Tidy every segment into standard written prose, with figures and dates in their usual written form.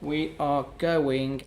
We are going.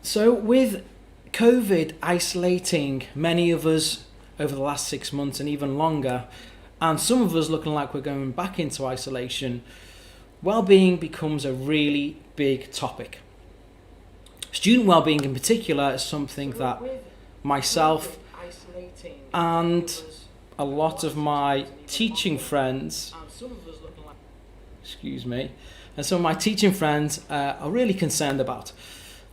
So with COVID isolating many of us over the last 6 months and even longer, and some of us looking like we're going back into isolation, well-being becomes a really big topic. Student well-being in particular is something that myself and a lot of my teaching friends, and some of my teaching friends are really concerned about.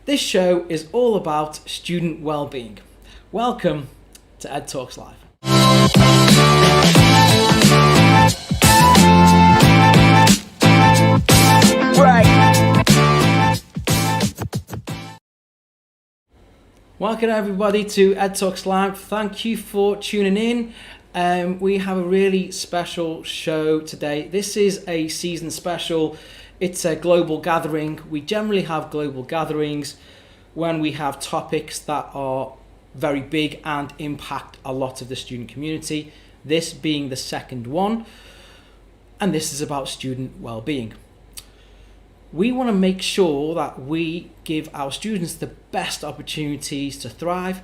This show is all about student well-being. Welcome to Ed Talks Live. Welcome everybody to Ed Talks Live. Thank you for tuning in. We have a really special show today. This is a season special. It's a global gathering. We generally have global gatherings when we have topics that are very big and impact a lot of the student community. This being the second one, and this is about student well-being. We want to make sure that we give our students the best opportunities to thrive,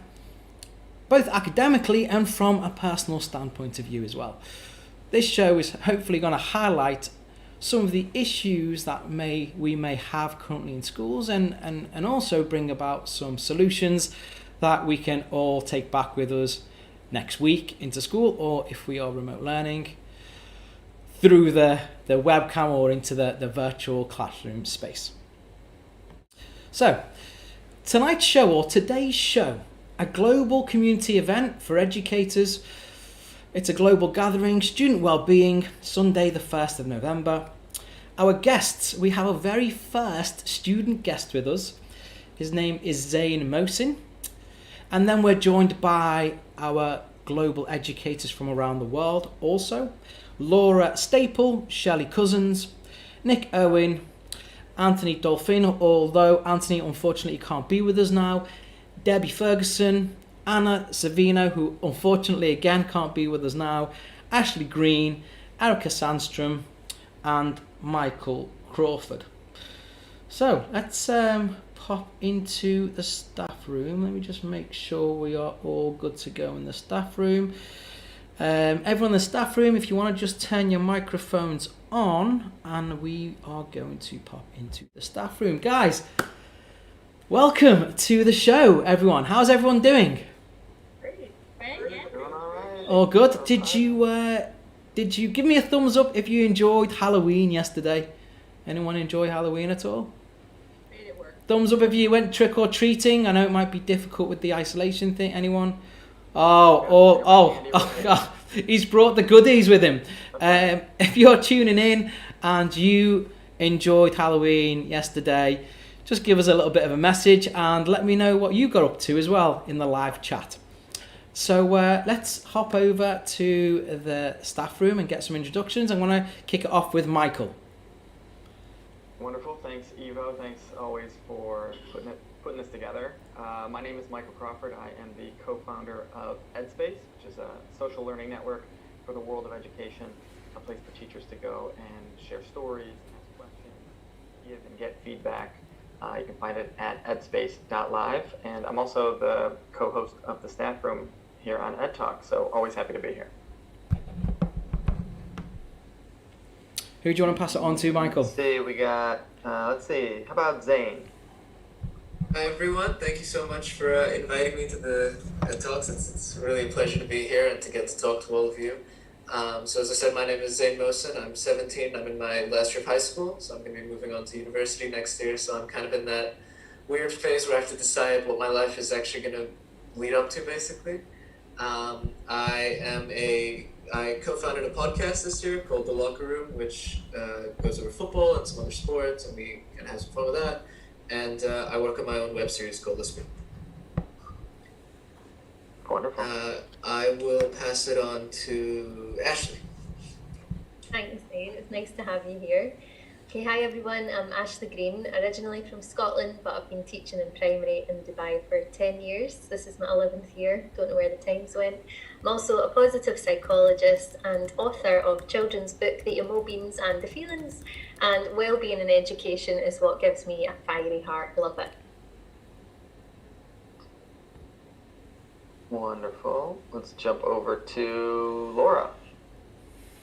both academically and from a personal standpoint of view as well. This show is hopefully going to highlight some of the issues that we may have currently in schools and also bring about some solutions that we can all take back with us next week into school, or if we are remote learning through the webcam or into the virtual classroom space. So tonight's show, or today's show, a global community event for educators. It's a global gathering, student well-being, Sunday the 1st of November. Our guests, we have a very first student guest with us. His name is Zain Mohsin. And then we're joined by our global educators from around the world also. Laura Staple, Shelly Cozens, Nick Owen, Anthony Daulphin, although Anthony unfortunately can't be with us now, Debbie Furgueson, Anna Savino, who unfortunately again can't be with us now, Ashley Green, Erika Sandstrom, and Michael Crawford. So let's pop into the staff room. Let me just make sure we are all good to go in the staff room. Everyone in the staff room, if you want to just turn your microphones on, and we are going to pop into the staff room. Guys, welcome to the show, everyone. How's everyone doing? Great. All good. Did you give me a thumbs up if you enjoyed Halloween yesterday? Anyone enjoy Halloween at all? Made it work. Thumbs up if you went trick or treating. I know it might be difficult with the isolation thing. Anyone? Oh, he's brought the goodies with him. If you're tuning in and you enjoyed Halloween yesterday, just give us a little bit of a message and let me know what you got up to as well in the live chat. So let's hop over to the staff room and get some introductions. I'm going to kick it off with Michael. Wonderful. Thanks, Evo. Thanks always for putting this together. My name is Michael Crawford. I am the co-founder of Edspace, which is a social learning network for the world of education, a place for teachers to go and share stories, ask questions, give and get feedback. You can find it at Edspace.live. And I'm also the co-host of the staff room here on Ed Talk, so always happy to be here. Who do you want to pass it on to, Michael? Let's see, we got, how about Zain? Hi everyone, thank you so much for inviting me to the Ed Talks. It's really a pleasure to be here and to get to talk to all of you. So as I said, my name is Zain Mohsin. I'm 17. I'm in my last year of high school, so I'm going to be moving on to university next year. So I'm kind of in that weird phase where I have to decide what my life is actually going to lead up to, basically. I co-founded a podcast this year called The Locker Room, which goes over football and some other sports, and we kind of have some fun with that. And I work on my own web series called This Week. Wonderful. I will pass it on to Ashley. Thanks, Zain. It's nice to have you here. Okay, hi everyone. I'm Ashley Green, originally from Scotland, but I've been teaching in primary in Dubai for 10 years. This is my 11th year. Don't know where the times went. I'm also a positive psychologist and author of children's book, The Emo Beans and the Feelings. And wellbeing in education is what gives me a fiery heart. Love it. Wonderful. Let's jump over to Laura.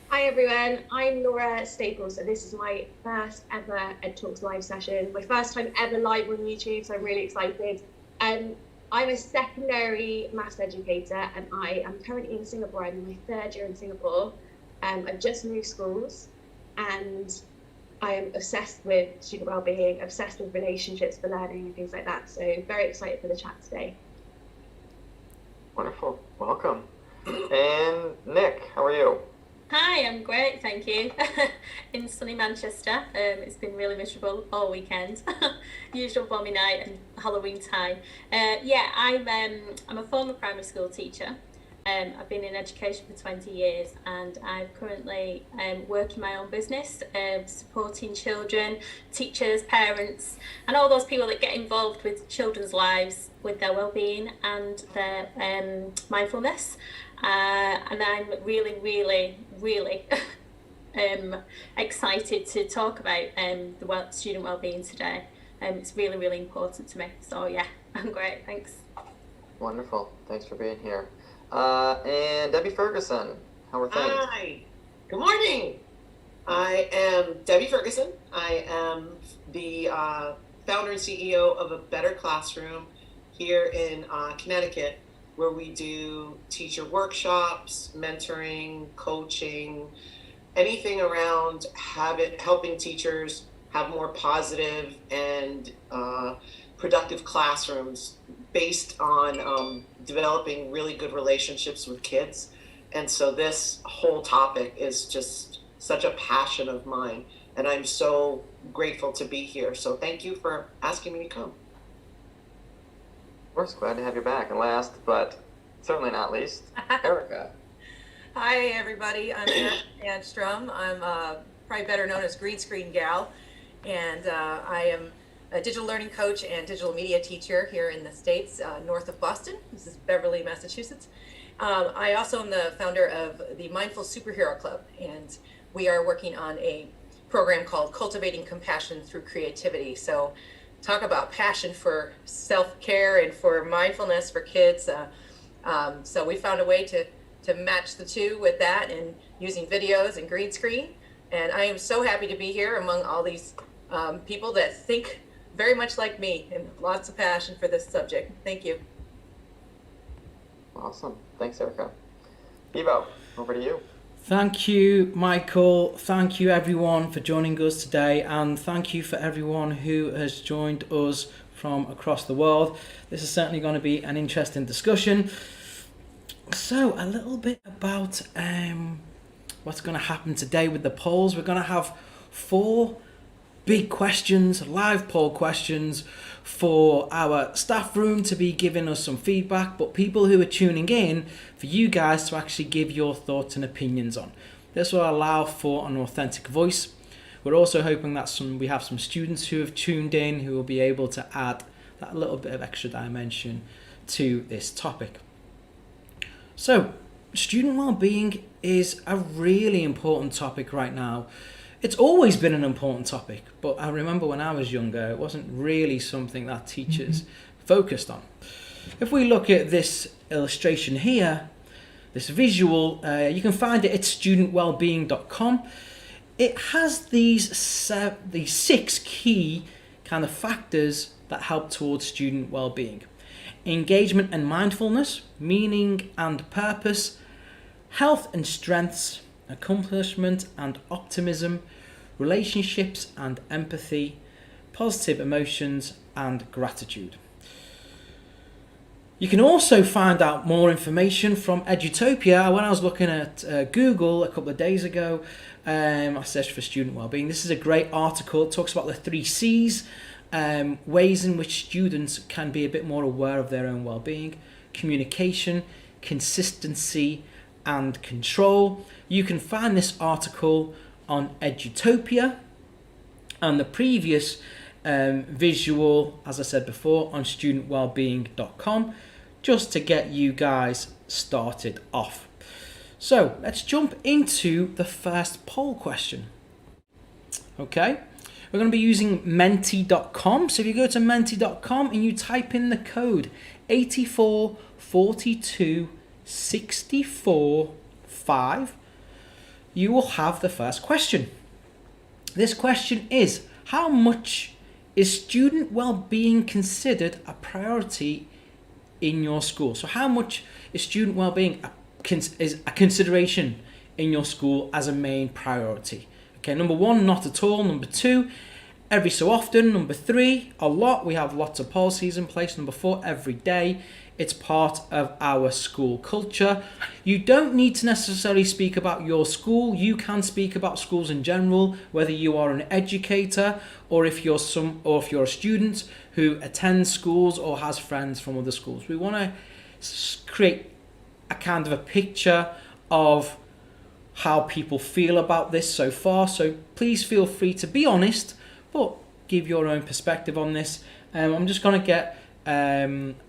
Hi everyone, I'm Laura Staples, and this is my first ever EdTalks.live session. My first time ever live on YouTube, so I'm really excited. I'm a secondary maths educator, and I am currently in Singapore. I'm in my third year in Singapore. I've just moved schools, and I am obsessed with student wellbeing, obsessed with relationships for learning and things like that. So very excited for the chat today. Wonderful. Welcome. And Nick, how are you? Hi, I'm great, thank you. In sunny Manchester. It's been really miserable all weekend. Usual balmy night and Halloween time. I'm a former primary school teacher. I've been in education for 20 years, and I'm currently working my own business, supporting children, teachers, parents, and all those people that get involved with children's lives, with their well-being and their mindfulness. And I'm really, really, really excited to talk about the student well-being today. It's really, really important to me. So yeah, I'm great. Thanks. Wonderful. Thanks for being here. And Debbie Furgueson, how are things? Hi. Good morning. I am Debbie Furgueson. I am the founder and CEO of A Better Classroom here in Connecticut, where we do teacher workshops, mentoring, coaching, anything around helping teachers have more positive and productive classrooms based on developing really good relationships with kids. And so this whole topic is just such a passion of mine, and I'm so grateful to be here. So thank you for asking me to come. Of course, glad to have you back. And last, but certainly not least, Erika. Hi, everybody. I'm Sandstrom. I'm probably better known as Green Screen Gal, and I am a digital learning coach and digital media teacher here in the States, north of Boston. This is Beverly, Massachusetts. I also am the founder of the Mindful Superhero Club, and we are working on a program called Cultivating Compassion Through Creativity. So talk about passion for self-care and for mindfulness for kids. So we found a way to match the two with that, and using videos and green screen. And I am so happy to be here among all these people that think very much like me and lots of passion for this subject. Thank you. Awesome. Thanks, Erika. Evo, over to you. Thank you, Michael. Thank you, everyone, for joining us today. And thank you for everyone who has joined us from across the world. This is certainly going to be an interesting discussion. So, a little bit about what's going to happen today with the polls. We're going to have 4 big questions, live poll questions for our staff room to be giving us some feedback, but people who are tuning in, for you guys to actually give your thoughts and opinions on. This will allow for an authentic voice. We're also hoping that we have some students who have tuned in who will be able to add that little bit of extra dimension to this topic. So, student well-being is a really important topic right now. It's always been an important topic, but I remember when I was younger, it wasn't really something that teachers focused on. If we look at this illustration here, this visual, you can find it at studentwellbeing.com. It has these 6 key kind of factors that help towards student well-being. Engagement and mindfulness, meaning and purpose, health and strengths, accomplishment and optimism, relationships and empathy, positive emotions and gratitude. You can also find out more information from Edutopia. When I was looking at Google a couple of days ago, I searched for student wellbeing. This is a great article. It talks about the 3 C's, ways in which students can be a bit more aware of their own wellbeing: communication, consistency, and control. You can find this article on Edutopia, and the previous visual, as I said before, on studentwellbeing.com, just to get you guys started off. So let's jump into the first poll question. Okay, we're going to be using menti.com. So if you go to menti.com and you type in the code 8442645, you will have the first question. This question is: how much is student well-being considered a priority in your school? So how much is student well-being is a consideration in your school as a main priority? Okay, number 1, not at all. Number 2, every so often. Number 3, a lot. We have lots of policies in place. Number 4, every day. It's part of our school culture. You don't need to necessarily speak about your school. You can speak about schools in general, whether you are an educator or if you're a student who attends schools or has friends from other schools. We want to create a kind of a picture of how people feel about this so far. So please feel free to be honest, but give your own perspective on this. I'm just going to get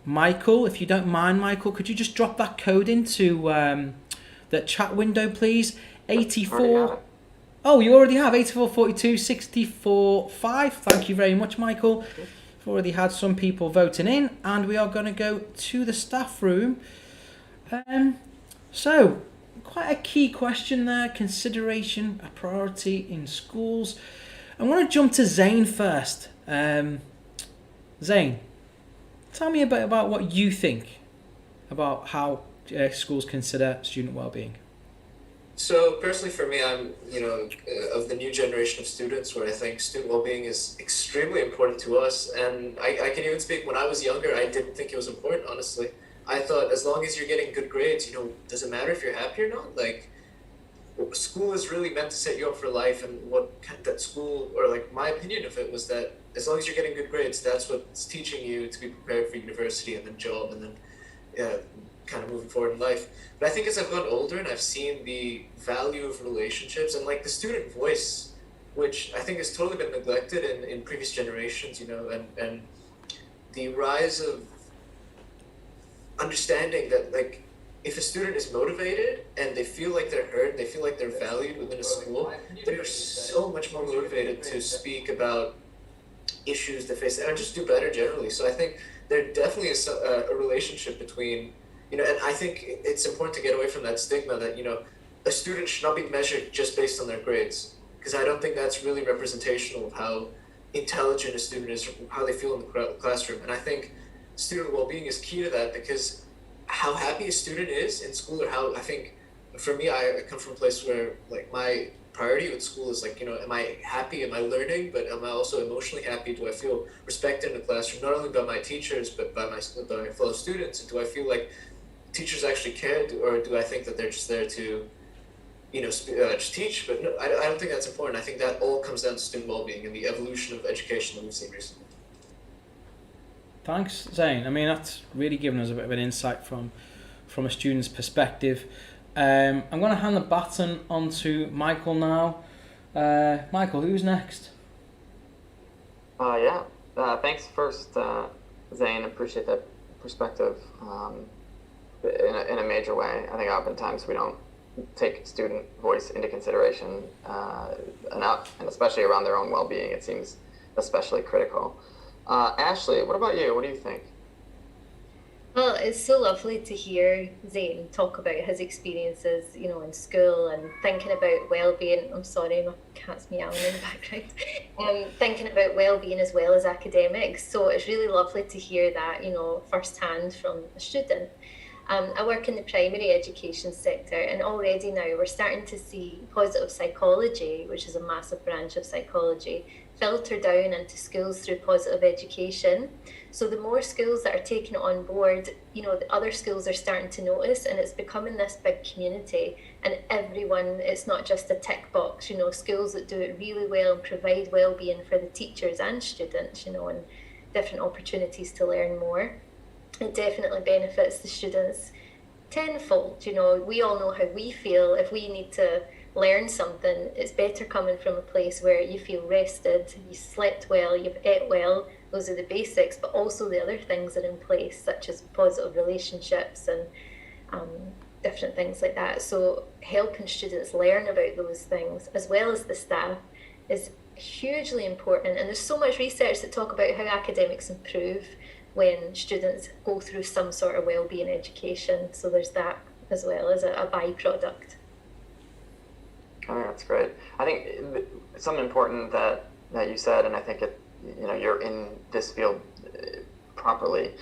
Michael, if you don't mind, Michael, could you just drop that code into the chat window, please? 84. Oh, you already have 84426445. Thank you very much, Michael. We've already had some people voting in, and we are going to go to the staff room. So, quite a key question there. Consideration, a priority in schools. I'm going to jump to Zain first. Zain, tell me a bit about what you think about how schools consider student well-being. So personally for me, I'm, of the new generation of students where I think student well-being is extremely important to us. And I can even speak, when I was younger, I didn't think it was important, honestly. I thought as long as you're getting good grades, does it matter if you're happy or not? Like, school is really meant to set you up for life, and that school, or like my opinion of it was that as long as you're getting good grades, that's what's teaching you to be prepared for university and then job and then kind of moving forward in life. But I think as I've gotten older and I've seen the value of relationships and like the student voice, which I think has totally been neglected in previous generations, and the rise of understanding that like if a student is motivated and they feel like they're heard, they feel like they're valued within a school, they're so much more motivated to speak about issues they face and just do better generally. So I think there definitely is a relationship between, and I think it's important to get away from that stigma that, a student should not be measured just based on their grades, because I don't think that's really representational of how intelligent a student is, or how they feel in the classroom. And I think student well-being is key to that, because how happy a student is in school, or how, I think, for me, I come from a place where like my priority with school is like, am I happy, am I learning, but am I also emotionally happy? Do I feel respected in the classroom, not only by my teachers, but by my fellow students? And do I feel like teachers actually care, or do I think that they're just there to, just teach? But no, I don't think that's important. I think that all comes down to student well-being and the evolution of education that we've seen recently. Thanks, Zain. I mean, that's really given us a bit of an insight from a student's perspective. I'm going to hand the baton on to Michael now. Michael, who's next? Thanks first, Zain. Appreciate that perspective in a major way. I think oftentimes we don't take student voice into consideration enough, and especially around their own well-being, it seems especially critical. Ashley, what about you? What do you think? Well, it's so lovely to hear Zain talk about his experiences, in school and thinking about well-being. I'm sorry, my cat's meowing in the background. Thinking about well-being as well as academics. So it's really lovely to hear that, firsthand from a student. I work in the primary education sector, and already now we're starting to see positive psychology, which is a massive branch of psychology, filter down into schools through positive education. So the more schools that are taking it on board, you know, the other schools are starting to notice, and it's becoming this big community, and everyone, it's not just a tick box, you know, schools that do it really well and provide well-being for the teachers and students, you know, and different opportunities to learn more. It definitely benefits the students tenfold. You know, we all know how we feel. If we need to learn something, it's better coming from a place where you feel rested, you slept well, you've ate well. Those are the basics, but also the other things are in place, such as positive relationships and different things like that. So helping students learn about those things, as well as the staff, is hugely important. And there's so much research that talk about how academics improve when students go through some sort of well-being education. So there's that as well as a byproduct. Oh, that's great. I think something important that you said, and I think it, you know, you're in this field properly,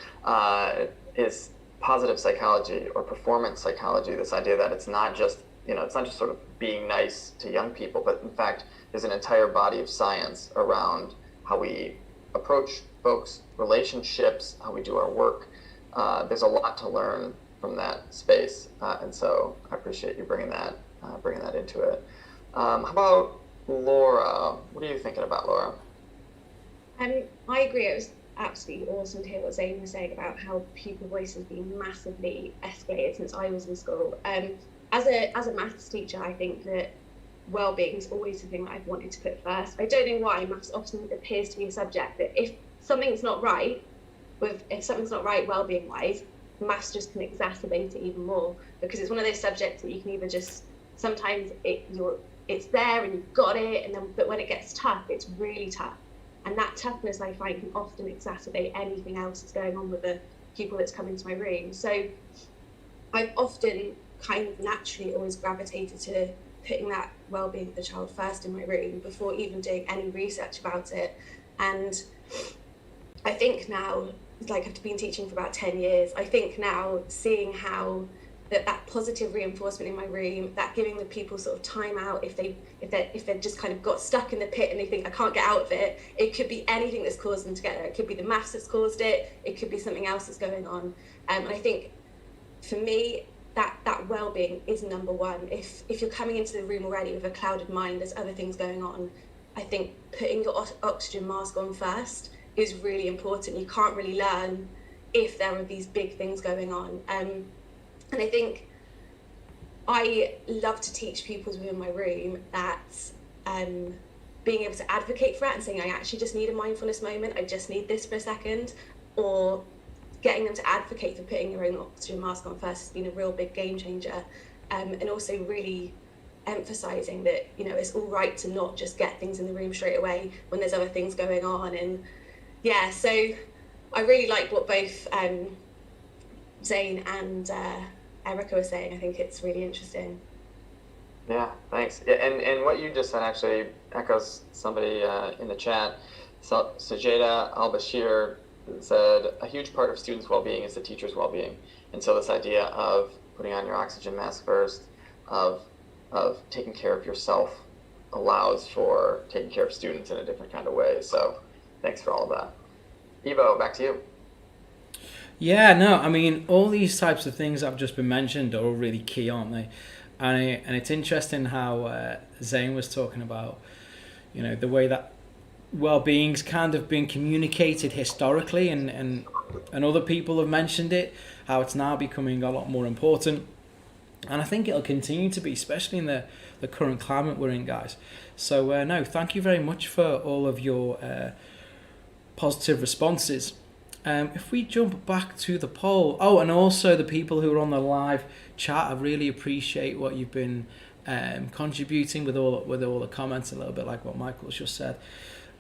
is positive psychology or performance psychology. This idea that it's not just, you know, it's not just sort of being nice to young people, but in fact, there's an entire body of science around how we approach folks, relationships, how we do our work. There's a lot to learn from that space, and so I appreciate you bringing that into it. How about Laura? What are you thinking about, Laura? I agree. It was absolutely awesome to hear what Zain was saying about how pupil voice has been massively escalated since I was in school. As a maths teacher, I think that well-being is always the thing that I've wanted to put first. I don't know why maths often appears to be a subject that if something's not right well-being wise, maths just can exacerbate it even more, because it's one of those subjects that you can either just, sometimes it's there and you've got it, and then but when it gets tough, it's really tough, and that toughness I find can often exacerbate anything else that's going on with the pupil that's come into my room. So I've often kind of naturally always gravitated to putting that well-being of the child first in my room before even doing any research about it. And I think now, like, I've been teaching for about 10 years, I think now, seeing how that positive reinforcement in my room, that giving the people sort of time out if they've just kind of got stuck in the pit and they think I can't get out of it. It could be anything that's caused them to get there. It could be the maths that's caused it. It could be something else that's going on. And I think for me, that well-being is number one. If you're coming into the room already with a clouded mind, there's other things going on, I think putting your oxygen mask on first is really important. You can't really learn if there are these big things going on. And I think I love to teach pupils within my room that being able to advocate for it and saying, I actually just need a mindfulness moment, I just need this for a second, or getting them to advocate for putting their own oxygen mask on first has been a real big game changer. And also really emphasising that, you know, it's all right to not just get things in the room straight away when there's other things going on. And yeah, so I really like what both Zain and Erika were saying. I think it's really interesting. Yeah, thanks. Yeah, and what you just said actually echoes somebody in the chat. So Sajeda Al-Bashir said, a huge part of students' well-being is the teacher's well-being. And so this idea of putting on your oxygen mask first, of taking care of yourself, allows for taking care of students in a different kind of way. So thanks for all of that. Evo, back to you. Yeah, no, I mean, all these types of things that have just been mentioned are all really key, aren't they? And it's interesting how Zain was talking about, you know, the way that well-being's kind of been communicated historically, and other people have mentioned it, how it's now becoming a lot more important. And I think it'll continue to be, especially in the current climate we're in, guys. So, no, thank you very much for all of your positive responses. If we jump back to the poll, and also the people who are on the live chat, I really appreciate what you've been contributing with all the comments, a little bit like what Michael's just said.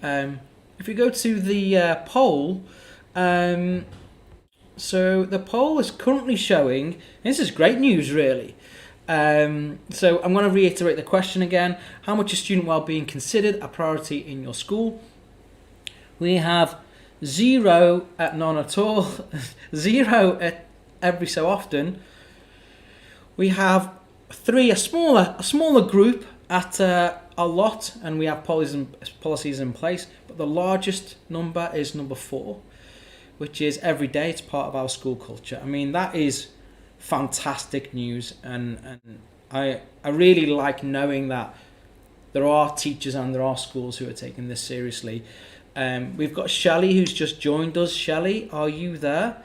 If we go to the poll, so the poll is currently showing, this is great news really. So I'm going to reiterate the question again. How much is student wellbeing considered a priority in your school? We have 0 at none at all, 0 at every so often, we have a smaller group at a lot, and we have policies in place, but the largest number is number 4, which is every day. It's part of our school culture. I mean, that is fantastic news, and I really like knowing that there are teachers and there are schools who are taking this seriously. We've got Shelly who's just joined us. Shelly, are you there?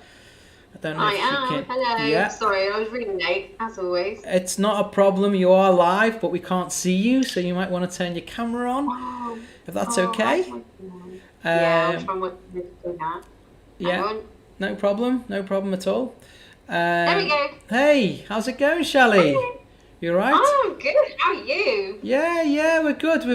I don't know I if am. you can. Hello. Yeah. Sorry, I was really late, as always. It's not a problem. You are live, but we can't see you, so you might want to turn your camera on, Oh, if that's okay. Yeah, I'll try and work with that. Yeah, no problem at all. There we go. Hey, how's it going, Shelly? Hey. You all right? Oh, I'm good. How are you? Yeah, we're good.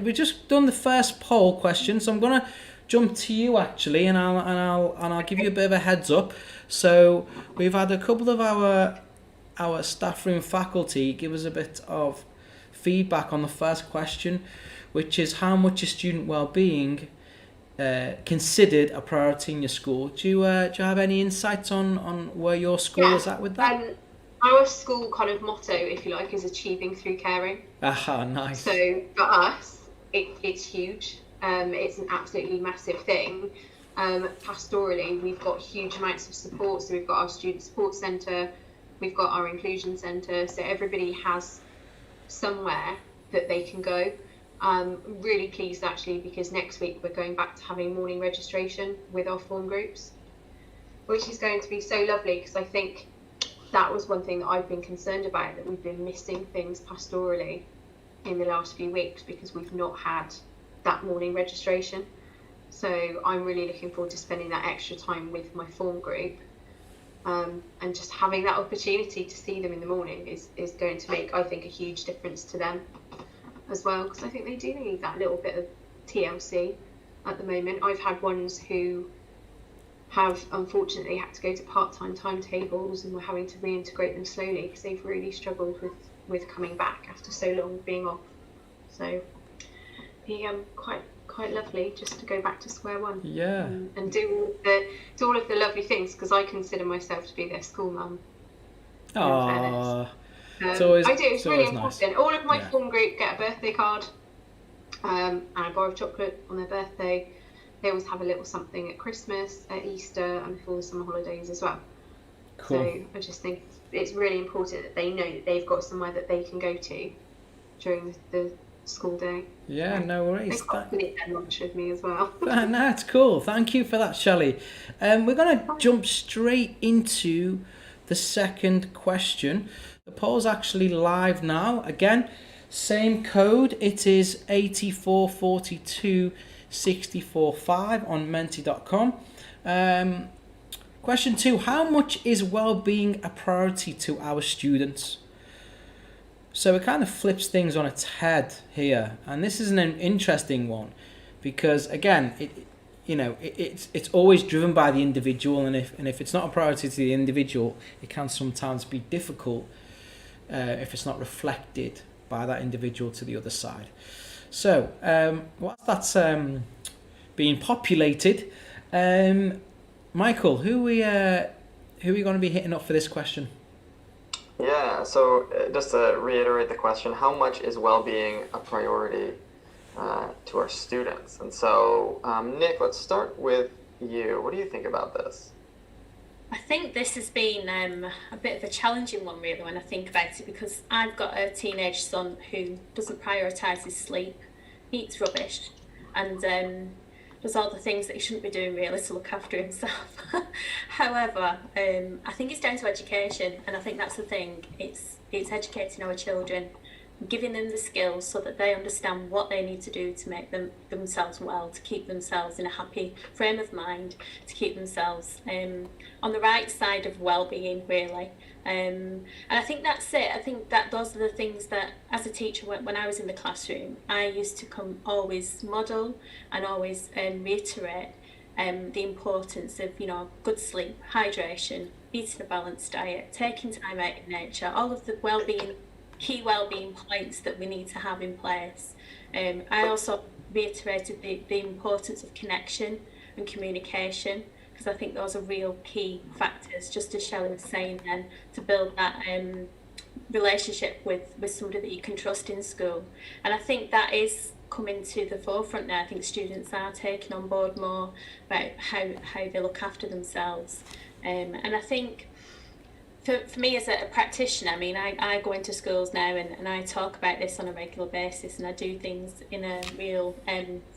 We've just done the first poll question, so I'm gonna jump to you actually, and I'll give you a bit of a heads up. So we've had a couple of our staff room faculty give us a bit of feedback on the first question, which is how much is student well-being considered a priority in your school? Do you have any insights on where your school is at with that? Our school kind of motto, if you like, is achieving through caring. Aha, nice. So for us, it's huge. It's an absolutely massive thing. Pastorally, we've got huge amounts of support. So we've got our student support centre, we've got our inclusion centre. So everybody has somewhere that they can go. Really pleased actually, because next week we're going back to having morning registration with our form groups, which is going to be so lovely, because I think that was one thing that I've been concerned about, that we've been missing things pastorally in the last few weeks because we've not had that morning registration. So I'm really looking forward to spending that extra time with my form group, and just having that opportunity to see them in the morning is going to make, I think, a huge difference to them as well, because I think they do need that little bit of TLC at the moment. I've had ones who have unfortunately had to go to part-time timetables, and we're having to reintegrate them slowly because they've really struggled with coming back after so long being off. So quite lovely just to go back to square one. Yeah. And do all of the lovely things, because I consider myself to be their school mum. Aww. I do. It's really nice. important. All of my form group get a birthday card and a bar of chocolate on their birthday. They always have a little something at Christmas, at Easter, and before the summer holidays as well. Cool. So I just think it's really important that they know that they've got somewhere that they can go to during the school day. Yeah, no worries. They can't eat their lunch with me as well. No, it's cool. Thank you for that, Shelly. We're going to jump straight into the second question. The poll's actually live now. Again, same code. It is 844264 on menti.com. Question 2. How much is well-being a priority to our students? So it kind of flips things on its head here, and this is an interesting one, because again, it's always driven by the individual, and if it's not a priority to the individual, it can sometimes be difficult if it's not reflected by that individual to the other side. So whilst that's being populated, Michael, who are we going to be hitting up for this question? Yeah, so just to reiterate the question, how much is well-being a priority to our students? And so, Nick, let's start with you. What do you think about this? I think this has been a bit of a challenging one, really, when I think about it, because I've got a teenage son who doesn't prioritise his sleep, eats rubbish, and does all the things that he shouldn't be doing, really, to look after himself. However, I think it's down to education, and I think that's the thing. It's educating our children, giving them the skills so that they understand what they need to do to make themselves well, to keep themselves in a happy frame of mind, to keep themselves on the right side of well-being, really. And I think that's it. I think that those are the things that, as a teacher, when I was in the classroom, I used to always model and always reiterate the importance of, good sleep, hydration, eating a balanced diet, taking time out in nature, all of the key well-being points that we need to have in place. I also reiterated the importance of connection and communication, because I think those are real key factors, just as Shelly was saying then, to build that relationship with somebody that you can trust in school. And I think that is coming to the forefront now. I think students are taking on board more about how they look after themselves. And I think for me as a practitioner, I mean, I go into schools now and I talk about this on a regular basis, and I do things in a real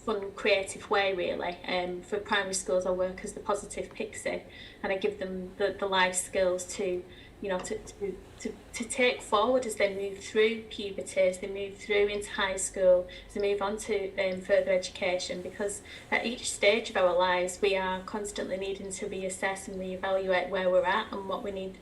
fun, creative way, really. For primary schools, I work as the positive pixie, and I give them the life skills to, you know, to take forward as they move through puberty, as they move through into high school, as they move on to further education, because at each stage of our lives we are constantly needing to reassess and reevaluate where we're at and what we need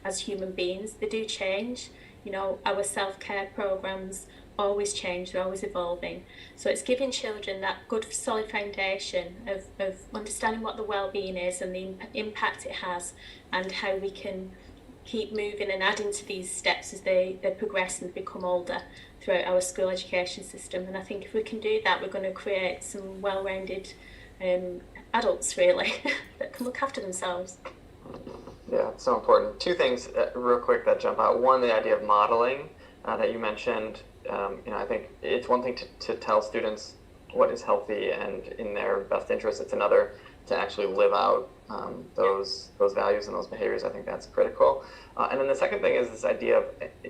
as human beings. They do change, you know, our self-care programs always change, they're always evolving. So it's giving children that good solid foundation of understanding what the well-being is and the impact it has, and how we can keep moving and adding to these steps as they progress and become older throughout our school education system. And I think if we can do that, we're going to create some well-rounded adults, really, that can look after themselves. Yeah, it's so important. Two things real quick that jump out. One, the idea of modeling that you mentioned. You know, I think it's one thing to tell students what is healthy and in their best interest. It's another to actually live out those values and those behaviors. I think that's critical. And then the second thing is this idea of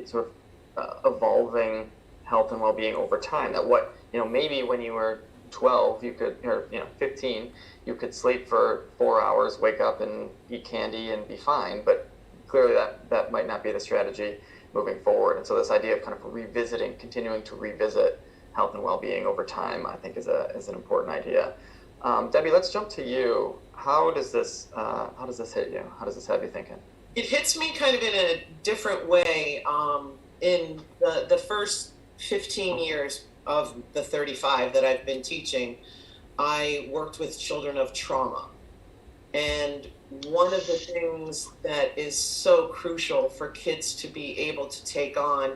sort of evolving health and well-being over time. That what, you know, maybe when you were 12, you could, or, you know, 15, you could sleep for 4 hours, wake up and eat candy and be fine. But clearly that might not be the strategy moving forward. And so this idea of kind of continuing to revisit health and well-being over time, I think is an important idea. Debbie, let's jump to you. How does this hit you? How does this have you thinking? It hits me kind of in a different way. In the first 15 years of the 35 that I've been teaching, I worked with children of trauma. And one of the things that is so crucial for kids to be able to take on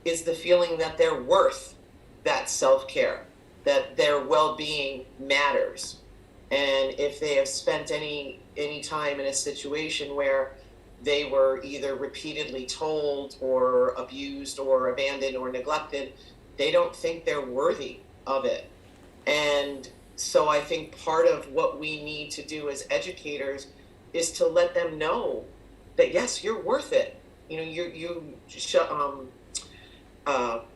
is the feeling that they're worth that self-care, that their well-being matters. And if they have spent any time in a situation where they were either repeatedly told or abused or abandoned or neglected, they don't think they're worthy of it. And so I think part of what we need to do as educators is to let them know that, yes, you're worth it. You know,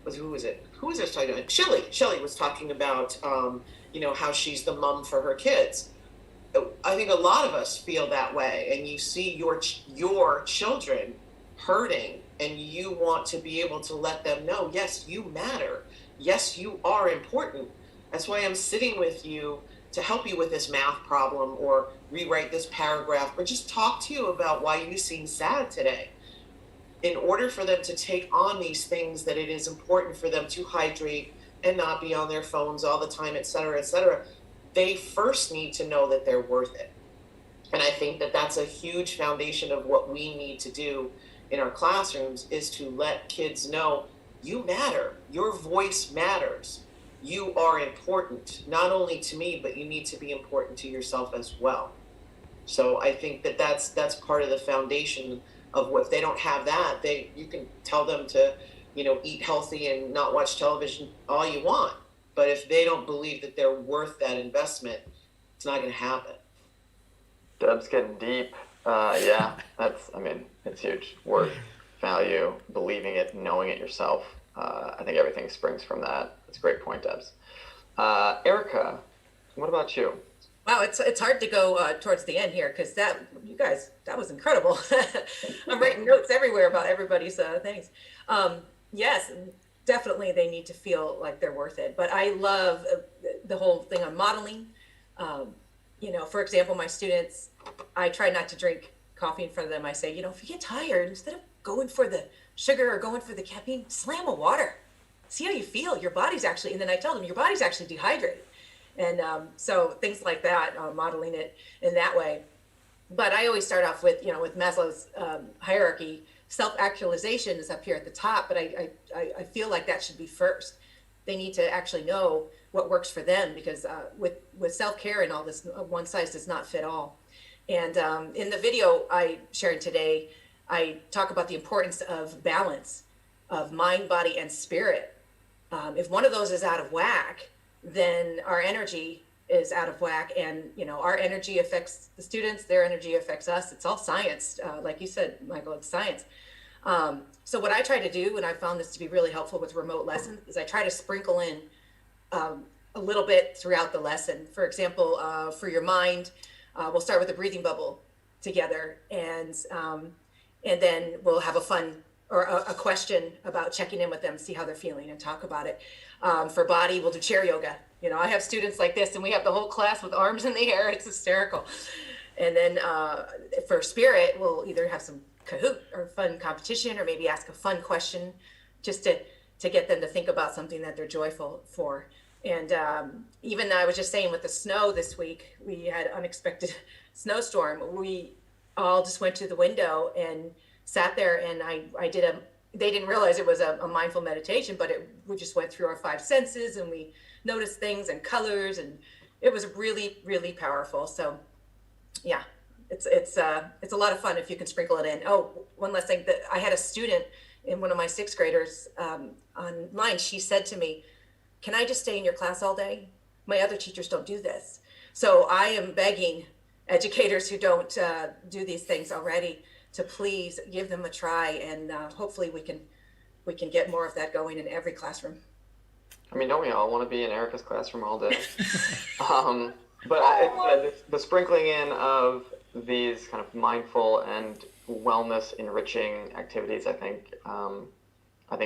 who was it? Who was I talking about? Shelly was talking about, you know, how she's the mom for her kids. I think a lot of us feel that way, and you see your children hurting, and you want to be able to let them know, yes, you matter. Yes, you are important. That's why I'm sitting with you to help you with this math problem or rewrite this paragraph or just talk to you about why you seem sad today. In order for them to take on these things, that it is important for them to hydrate and not be on their phones all the time, et cetera, they first need to know that they're worth it. And I think that that's a huge foundation of what we need to do in our classrooms, is to let kids know you matter, your voice matters. You are important, not only to me, but you need to be important to yourself as well. So I think that that's part of the foundation of what, if they don't have that, you can tell them to, you know, eat healthy and not watch television all you want. But if they don't believe that they're worth that investment, it's not going to happen. Deb's getting deep. Yeah, it's huge. Worth, value, believing it, knowing it yourself. I think everything springs from that. That's a great point, Debs. Erika, what about you? Wow, it's hard to go towards the end here, because that was incredible. I'm writing notes everywhere about everybody's things. Yes, definitely they need to feel like they're worth it. But I love the whole thing on modeling. You know, for example, my students, I try not to drink coffee in front of them. I say, you know, if you get tired, instead of going for the sugar or going for the caffeine, slam a water. See how you feel. Your body's actually, and then I tell them, your body's actually dehydrated. And so things like that, modeling it in that way. But I always start off with, you know, with Maslow's hierarchy. Self-actualization is up here at the top, but I feel like that should be first. They need to actually know what works for them, because with self-care and all this, one size does not fit all. And in the video I shared today, I talk about the importance of balance of mind, body, and spirit. If one of those is out of whack, then our energy is out of whack, and our energy affects the students, their energy affects us. It's all science, like you said, Michael, it's science. So what I try to do, and I found this to be really helpful with remote lessons, is I try to sprinkle in a little bit throughout the lesson. For example, for your mind, we'll start with a breathing bubble together, and then we'll have a fun or a question about checking in with them, see how they're feeling, and talk about it. For body, we'll do chair yoga. I have students like this, and we have the whole class with arms in the air. It's hysterical. And then for spirit, we'll either have some Kahoot or fun competition, or maybe ask a fun question just to get them to think about something that they're joyful for. And even I was just saying with the snow this week, we had unexpected snowstorm. We all just went to the window and sat there, and they didn't realize it was a mindful meditation, but we just went through our 5 senses, and we noticed things and colors, and it was really, really powerful. So yeah, it's a lot of fun if you can sprinkle it in. Oh, one last thing, that I had a student in one of my 6th graders online. She said to me, "Can I just stay in your class all day? My other teachers don't do this." So I am begging educators who don't do these things already to please give them a try, and hopefully we can get more of that going in every classroom. I mean, don't we all want to be in Erika's classroom all day? But the sprinkling in of these kind of mindful and wellness enriching activities, I think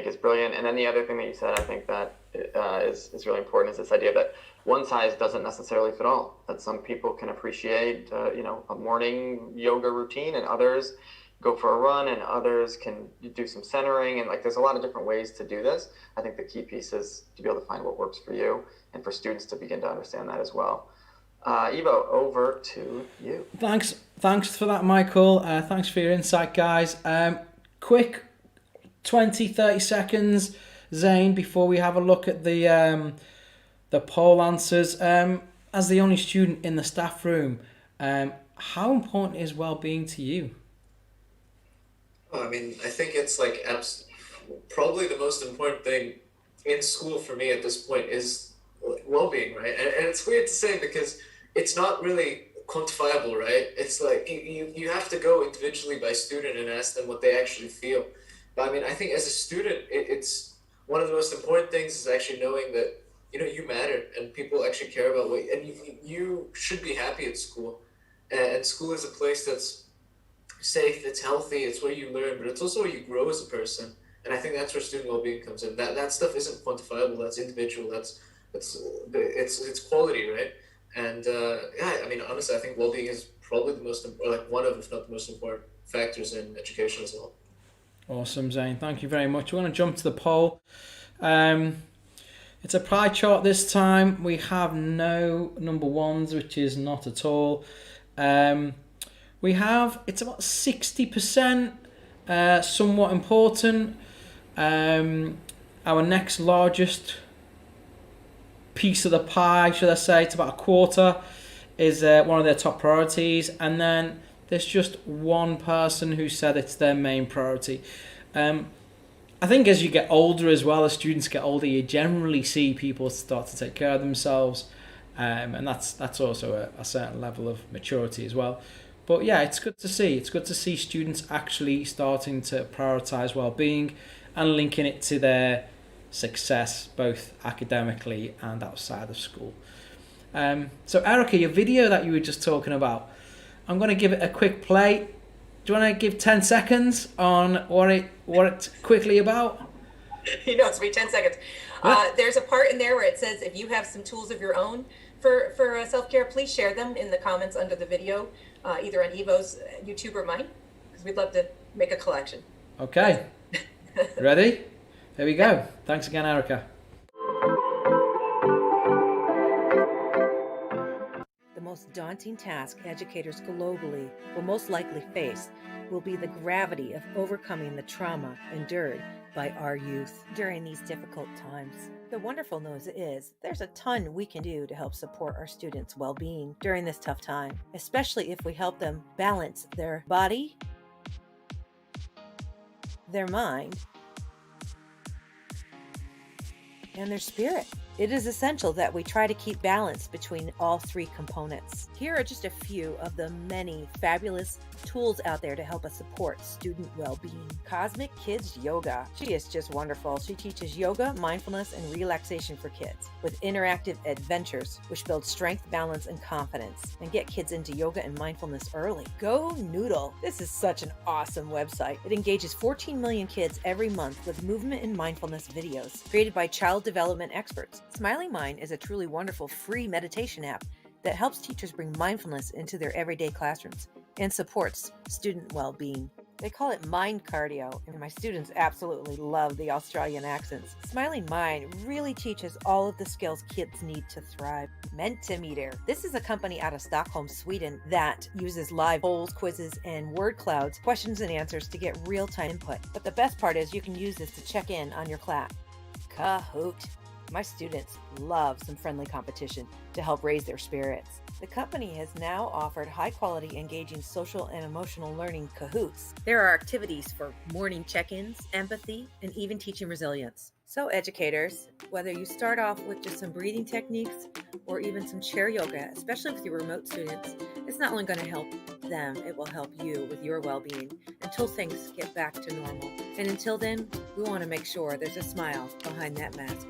is brilliant. And then the other thing that you said, I think that is really important, is this idea that one size doesn't necessarily fit all. That some people can appreciate, a morning yoga routine, and others go for a run, and others can do some centering, and there's a lot of different ways to do this. I think the key piece is to be able to find what works for you, and for students to begin to understand that as well. Evo, over to you. Thanks for that, Michael. Thanks for your insight, guys. Quick 20-30 seconds, Zain, before we have a look at the poll answers. As the only student in the staff room, how important is well-being to you? I mean, I think it's probably the most important thing in school for me at this point is well-being, right? And it's weird to say because it's not really quantifiable, right? It's you have to go individually by student and ask them what they actually feel. But I mean, I think as a student, it's one of the most important things is actually knowing that, you matter and people actually care about and you should be happy at school. And school is a place that's safe, it's healthy, it's where you learn, but it's also where you grow as a person. And I think that's where student well-being comes in. That stuff isn't quantifiable, that's individual, it's quality, right? And I mean, honestly, I think well-being is probably the most, one of, if not the most important factors in education as well. Awesome, Zain. Thank you very much. We're going to jump to the poll. It's a pie chart this time. We have no number ones, which is not at all. It's about 60%, somewhat important. Our next largest piece of the pie, should I say, it's about a quarter, is one of their top priorities. And then there's just one person who said it's their main priority. I think as you get older as well, as students get older, you generally see people start to take care of themselves. And that's also a certain level of maturity as well. But yeah, it's good to see. It's good to see students actually starting to prioritize well-being and linking it to their success, both academically and outside of school. So Erika, your video that you were just talking about, I'm going to give it a quick play. Do you want to give 10 seconds on what it's quickly about? It's me 10 seconds. There's a part in there where it says, if you have some tools of your own for self-care, please share them in the comments under the video, either on Evo's YouTube or mine, because we'd love to make a collection. Okay. Ready? There we go. Thanks again, Erika. The most daunting task educators globally will most likely face will be the gravity of overcoming the trauma endured by our youth during these difficult times. The wonderful news is there's a ton we can do to help support our students' well-being during this tough time, especially if we help them balance their body, their mind, and their spirit. It is essential that we try to keep balance between all three components. Here are just a few of the many fabulous tools out there to help us support student well-being. Cosmic Kids Yoga. She is just wonderful. She teaches yoga, mindfulness, and relaxation for kids with interactive adventures, which build strength, balance, and confidence, and get kids into yoga and mindfulness early. Go Noodle. This is such an awesome website. It engages 14 million kids every month with movement and mindfulness videos created by child development experts. Smiling Mind is a truly wonderful free meditation app that helps teachers bring mindfulness into their everyday classrooms and supports student well-being. They call it mind cardio, and my students absolutely love the Australian accents. Smiling Mind really teaches all of the skills kids need to thrive. Mentimeter. This is a company out of Stockholm, Sweden that uses live polls, quizzes, and word clouds, questions and answers to get real-time input. But the best part is you can use this to check in on your class. Kahoot. My students love some friendly competition to help raise their spirits. The company has now offered high-quality, engaging social and emotional learning Kahoots. There are activities for morning check-ins, empathy, and even teaching resilience. So educators, whether you start off with just some breathing techniques or even some chair yoga, especially with your remote students, it's not only going to help them, it will help you with your well-being until things get back to normal. And until then, we want to make sure there's a smile behind that mask.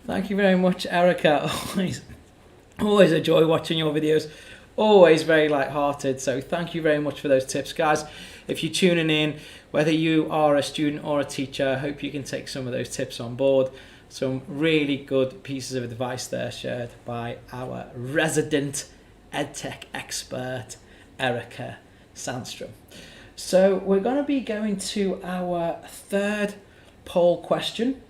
Thank you very much, Erika. Always a joy watching your videos. Always very light-hearted. So thank you very much for those tips, guys. If you're tuning in, whether you are a student or a teacher, I hope you can take some of those tips on board. Some really good pieces of advice there shared by our resident EdTech expert, Erika Sandstrom. So we're going to be going to our third poll question.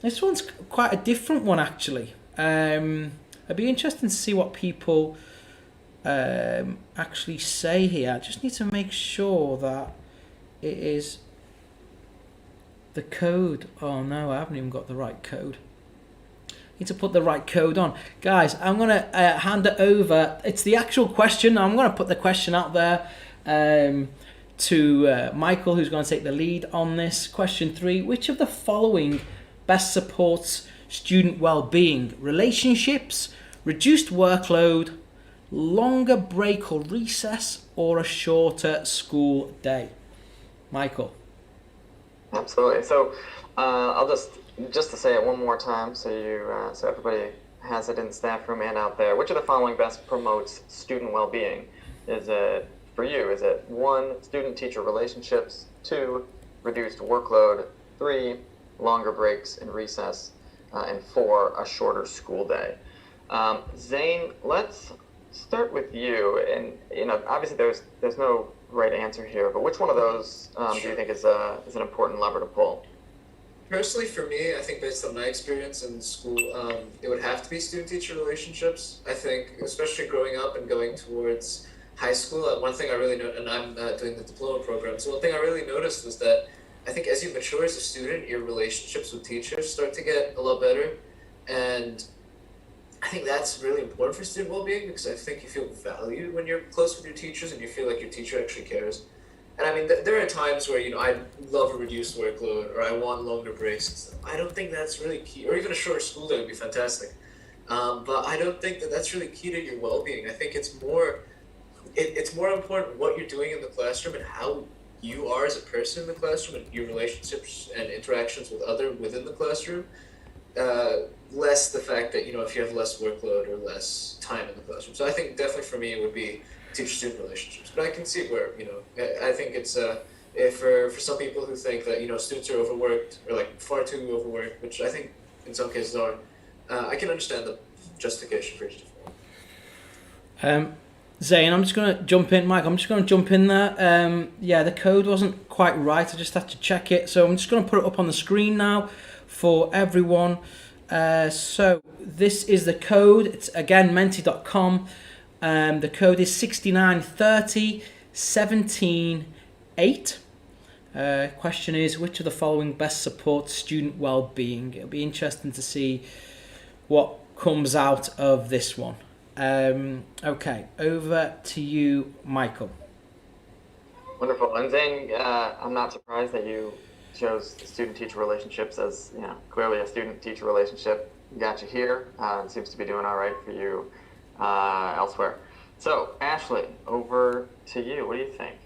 This one's quite a different one, actually. It'd be interesting to see what people actually say here. I just need to make sure that it is the code. Oh no, I haven't even got the right code. I need to put the right code on. Guys, I'm going to hand it over. It's the actual question. I'm going to put the question out there to Michael, who's going to take the lead on this. Question 3, which of the following best supports student well-being? Relationships, reduced workload, longer break or recess, or a shorter school day? Michael. Absolutely. So I'll just to say it one more time, so so everybody has it in the staff room and out there. Which of the following best promotes student well-being? Is it for you? Is it 1, student-teacher relationships, 2, reduced workload, 3, longer breaks and recess, and 4, a shorter school day? Zane, let's start with you. And obviously there's no right answer here, but which one of those do you think is an important lever to pull? Personally, for me, I think based on my experience in school, it would have to be student-teacher relationships. I think, especially growing up and going towards high school, one thing I really noticed, and I'm doing the diploma program, so one thing I really noticed was that I think as you mature as a student, your relationships with teachers start to get a lot better. And I think that's really important for student well-being, because I think you feel valued when you're close with your teachers and you feel like your teacher actually cares. And I mean, there are times where, I love a reduced workload or I want longer breaks and stuff. I don't think that's really key, or even a shorter school day would be fantastic. But I don't think that that's really key to your well-being. I think it's more important what you're doing in the classroom and how you are as a person in the classroom and your relationships and interactions with others within the classroom. Less the fact that, if you have less workload or less time in the classroom. So I think definitely for me it would be teacher-student relationships. But I can see where, I think it's for some people who think that, students are overworked or like far too overworked, which I think in some cases are, I can understand the justification for each different. Zain, I'm just going to jump in. Mike, I'm just going to jump in there. Yeah, the code wasn't quite right. I just had to check it. So I'm just going to put it up on the screen now for everyone. So this is the code. It's again menti.com. The code is 6930 17 8. Question is, which of the following best supports student well-being? It'll be interesting to see what comes out of this one. Okay, over to you, Michael. Wonderful. And Zain, I'm not surprised that you chose student-teacher relationships as, clearly a student-teacher relationship got you here. It seems to be doing all right for you elsewhere. So, Ashley, over to you. What do you think?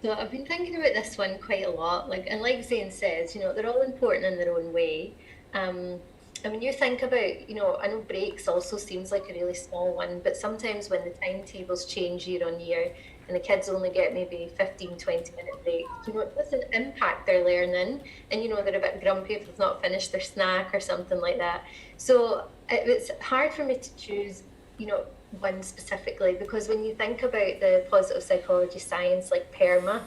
So I've been thinking about this one quite a lot. Like Zain says, they're all important in their own way. And when you think about, I know breaks also seems like a really small one, but sometimes when the timetables change year on year and the kids only get maybe 15, 20-minute breaks, it doesn't impact their learning. And, they're a bit grumpy if they've not finished their snack or something like that. So it's hard for me to choose, one specifically, because when you think about the positive psychology science, like PERMA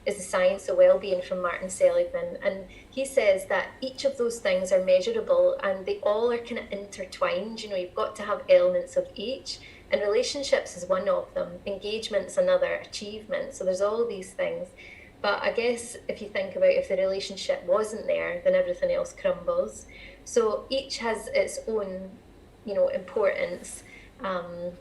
is the science of well-being from Martin Seligman, and he says that each of those things are measurable and they all are kind of intertwined. You've got to have elements of each, and relationships is one of them, engagement's another, achievement. So there's all these things. But I guess if you think about if the relationship wasn't there, then everything else crumbles. So each has its own, importance. And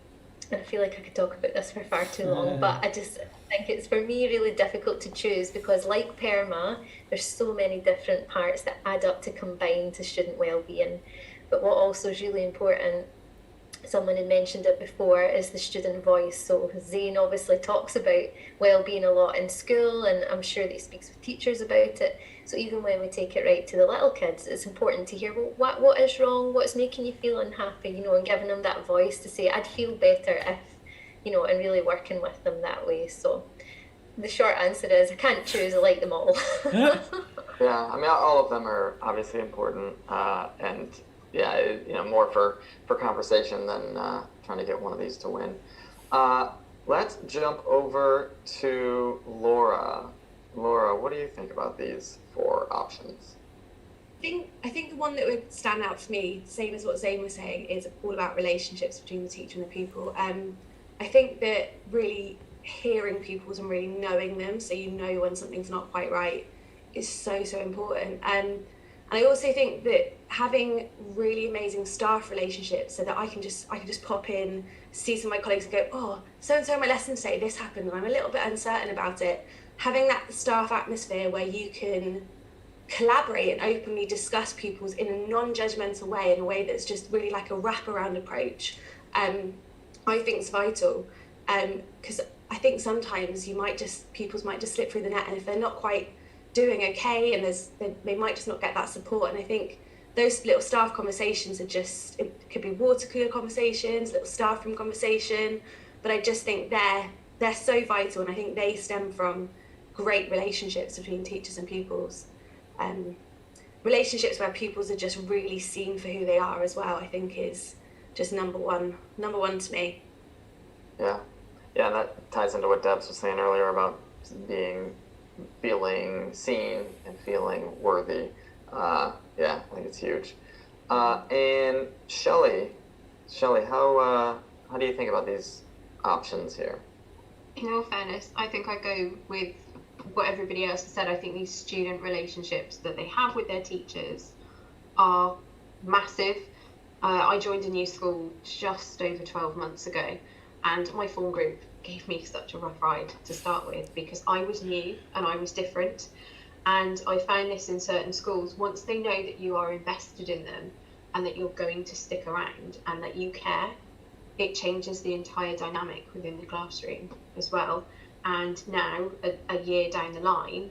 I feel like I could talk about this for far too long, but I just think it's, for me, really difficult to choose because, like PERMA, there's so many different parts that add up to combine to student well-being. But what also is really important, someone had mentioned it before, is the student voice. So Zain obviously talks about well-being a lot in school, and I'm sure that he speaks with teachers about it. So even when we take it right to the little kids, it's important to hear, well, what is wrong, what's making you feel unhappy, and giving them that voice to say, I'd feel better if, and really working with them that way. So the short answer is I can't choose, I like them all. Yeah, all of them are obviously important, and more for conversation than trying to get one of these to win. Let's jump over to Laura. Laura, what do you think about these 4 options? I think the one that would stand out for me, same as what Zain was saying, is all about relationships between the teacher and the pupil. I think that really hearing pupils and really knowing them, so when something's not quite right, is so important. And I also think that having really amazing staff relationships, so that I can just pop in, see some of my colleagues and go, oh, so-and-so in my lesson today, this happened, and I'm a little bit uncertain about it. Having that staff atmosphere where you can collaborate and openly discuss pupils in a non-judgmental way, in a way that's just really like a wraparound approach, I think is vital. Because I think sometimes pupils might just slip through the net, and if they're not quite doing okay, and they might just not get that support. And I think those little staff conversations it could be water cooler conversations, little staff room conversation, but I just think they're so vital, and I think they stem from great relationships between teachers and pupils. Relationships where pupils are just really seen for who they are as well, I think is just number one to me. Yeah, and that ties into what Debs was saying earlier about feeling seen and feeling worthy. I think it's huge. And Shelly, how do you think about these options here? In all fairness, I think I go with what everybody else has said. I think these student relationships that they have with their teachers are massive. I joined a new school just over 12 months ago, and my form group gave me such a rough ride to start with because I was new and I was different. And I found this in certain schools, once they know that you are invested in them and that you're going to stick around and that you care, it changes the entire dynamic within the classroom as well. And now, a year down the line,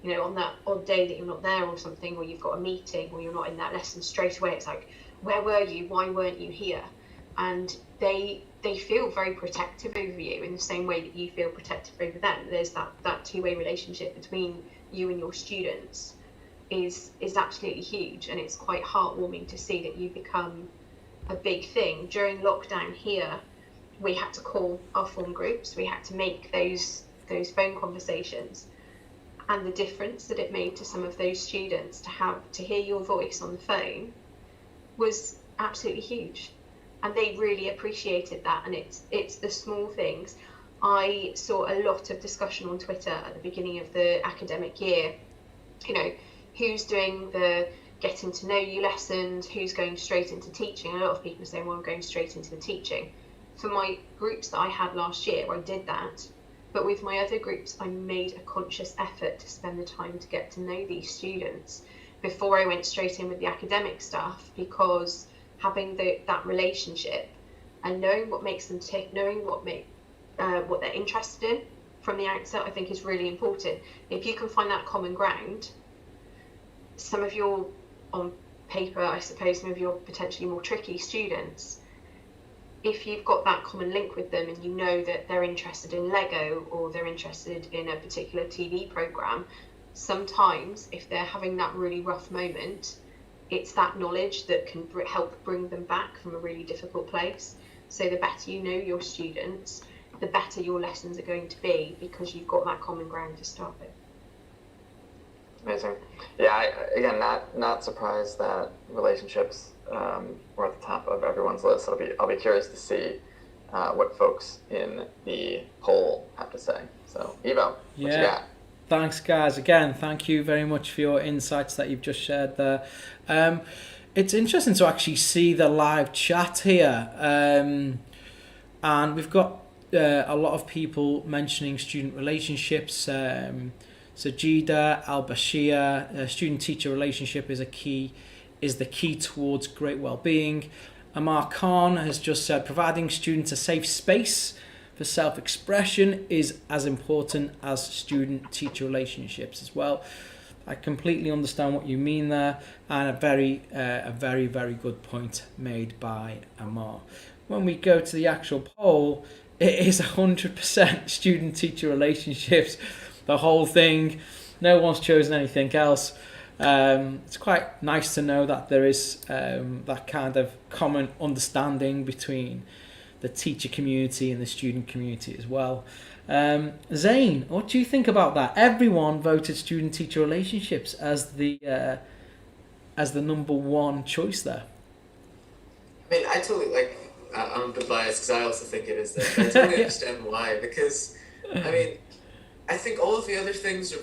on that odd day that you're not there or something, or you've got a meeting or you're not in that lesson, straight away it's like, where were you? Why weren't you here? And they feel very protective over you in the same way that you feel protective over them. There's that two-way relationship between you and your students is absolutely huge, and it's quite heartwarming to see that you become a big thing. During lockdown here, we had to call our form groups, we had to make those phone conversations, and the difference that it made to some of those students to hear your voice on the phone was absolutely huge, and they really appreciated that. And it's the small things. I saw a lot of discussion on Twitter at the beginning of the academic year. You know, who's doing the getting to know you lessons, who's going straight into teaching. A lot of people are saying, well, I'm going straight into the teaching. For my groups that I had last year, I did that. But with my other groups, I made a conscious effort to spend the time to get to know these students before I went straight in with the academic stuff, because having that relationship and knowing what makes them tick, knowing what they're interested in from the outset, I think is really important. If you can find that common ground, some of your, on paper, I suppose, some of your potentially more tricky students, if you've got that common link with them and you know that they're interested in Lego or they're interested in a particular TV program, sometimes if they're having that really rough moment, it's that knowledge that can help bring them back from a really difficult place. So the better you know your students, the better your lessons are going to be, because you've got that common ground to start with. Amazing. Yeah, again, not surprised that relationships were at the top of everyone's list. I'll be curious to see what folks in the poll have to say. So, Evo, what you got? Thanks, guys. Again, thank you very much for your insights that you've just shared there. It's interesting to actually see the live chat here. And we've got a lot of people mentioning student relationships. Sajida Al-Bashir, student-teacher relationship is the key towards great well-being. Amar Khan has just said, providing students a safe space for self-expression is as important as student-teacher relationships as well. I completely understand what you mean there, and a very, very good point made by Amar. When we go to the actual poll, it is 100% student-teacher relationships, the whole thing. No one's chosen anything else. It's quite nice to know that there is that kind of common understanding between the teacher community and the student community as well. Zain, what do you think about that? Everyone voted student-teacher relationships as the number one choice there. I mean, I totally I'm a bit biased because I also think it is that. I totally understand why, because I mean, I think all of the other things are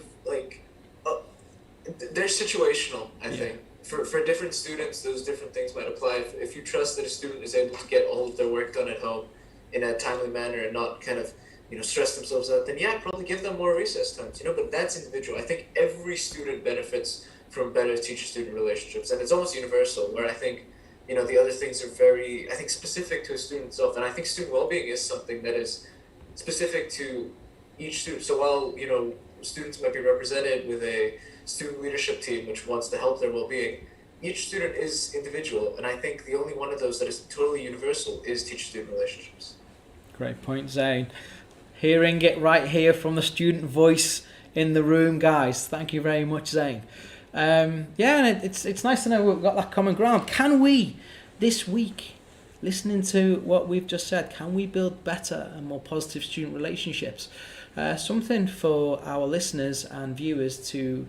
they're situational. I think for different students, those different things might apply. If you trust that a student is able to get all of their work done at home in a timely manner and not kind of stress themselves out, then probably give them more recess times. But that's individual. I think every student benefits from better teacher-student relationships, and it's almost universal. Where I think the other things are very, I think, specific to a student itself, and I think student well-being is something that is specific to each student. So while students might be represented with a student leadership team which wants to help their well-being, each student is individual, and I think the only one of those that is totally universal is teacher-student relationships. Great point, Zain. Hearing it right here from the student voice in the room, guys. Thank you very much, Zain. And it's nice to know we've got that common ground. Can we, this week, listening to what we've just said, can we build better and more positive student relationships? Something for our listeners and viewers to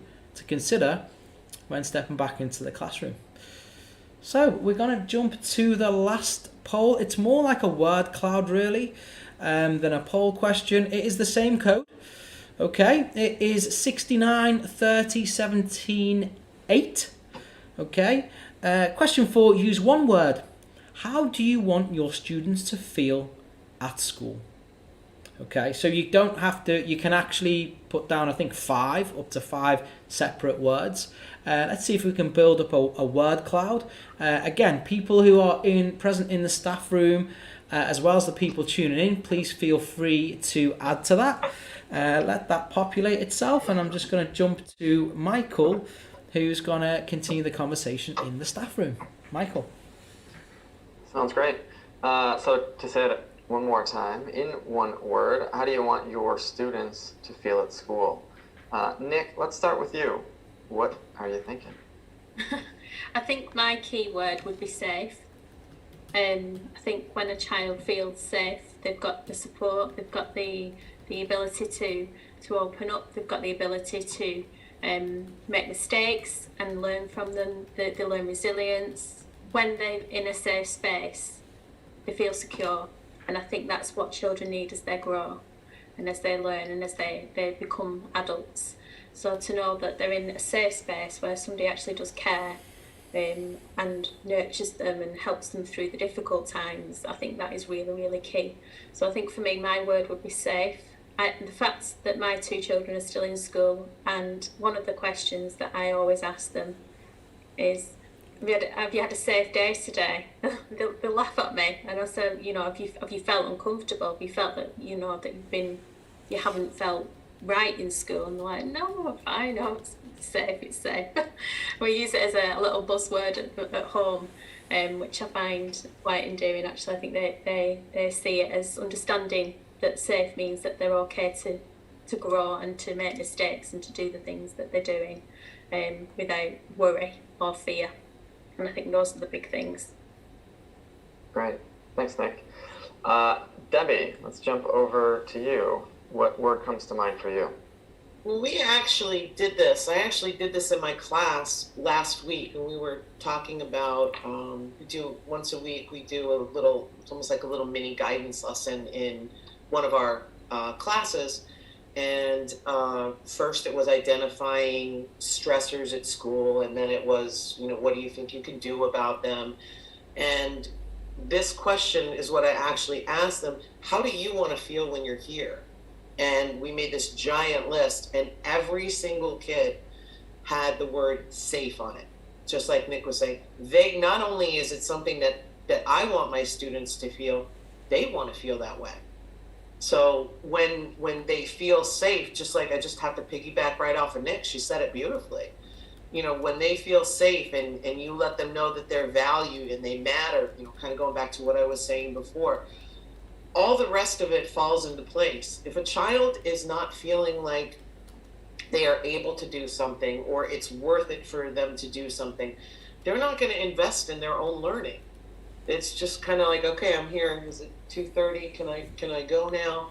consider when stepping back into the classroom. So we're going to jump to the last poll. It's more like a word cloud really than a poll question. It is the same code. Okay, it is 69 30 17 8. Okay, question 4, use one word. How do you want your students to feel at school? Okay, so you don't have to, you can actually put down, I think, up to 5 separate words. Let's see if we can build up a word cloud. Again, people who are present in the staff room, as well as the people tuning in, please feel free to add to that. Let that populate itself, and I'm just going to jump to Michael, who's going to continue the conversation in the staff room. Michael. Sounds great. So to say it one more time, in one word, how do you want your students to feel at school? Nick, let's start with you. What are you thinking? I think my key word would be safe. I think when a child feels safe, they've got the support, they've got the ability to open up, they've got the ability to make mistakes and learn from them. They learn resilience. When they're in a safe space, they feel secure. And I think that's what children need as they grow. and as they learn and as they become adults. So to know that they're in a safe space where somebody actually does care and nurtures them and helps them through the difficult times, I think that is really, really key. So I think for me, my word would be safe. The fact that my 2 children are still in school, and one of the questions that I always ask them is, have you had a safe day today? They'll laugh at me, and I say, you know, have you felt uncomfortable? Have you felt that, you know, that you haven't felt right in school? And they're like, no, I'm fine, no, it's safe, it's safe. We use it as a little buzzword at home, which I find quite endearing. Actually, I think they see it as understanding that safe means that they're okay to grow and to make mistakes and to do the things that they're doing without worry or fear. And I think those are the big things. Great. Thanks, Nick. Debbie, let's jump over to you. What word comes to mind for you? Well, we actually did this. I actually did this in my class last week, and we were talking about, we do once a week, we do a little, it's almost like a little mini guidance lesson in one of our classes. And first it was identifying stressors at school, and then it was, you know, what do you think you can do about them? And this question is what I actually asked them: how do you want to feel when you're here? And we made this giant list, and every single kid had the word safe on it. Just like Nick was saying, they, not only is it something that I want my students to feel, they want to feel that way. So when they feel safe, just like, I just have to piggyback right off of Nick, she said it beautifully. You know, when they feel safe and you let them know that they're valued and they matter, you know, kind of going back to what I was saying before, all the rest of it falls into place. If a child is not feeling like they are able to do something, or it's worth it for them to do something, they're not going to invest in their own learning. It's just kind of like, okay, I'm here. Is it 2:30? Can I go now?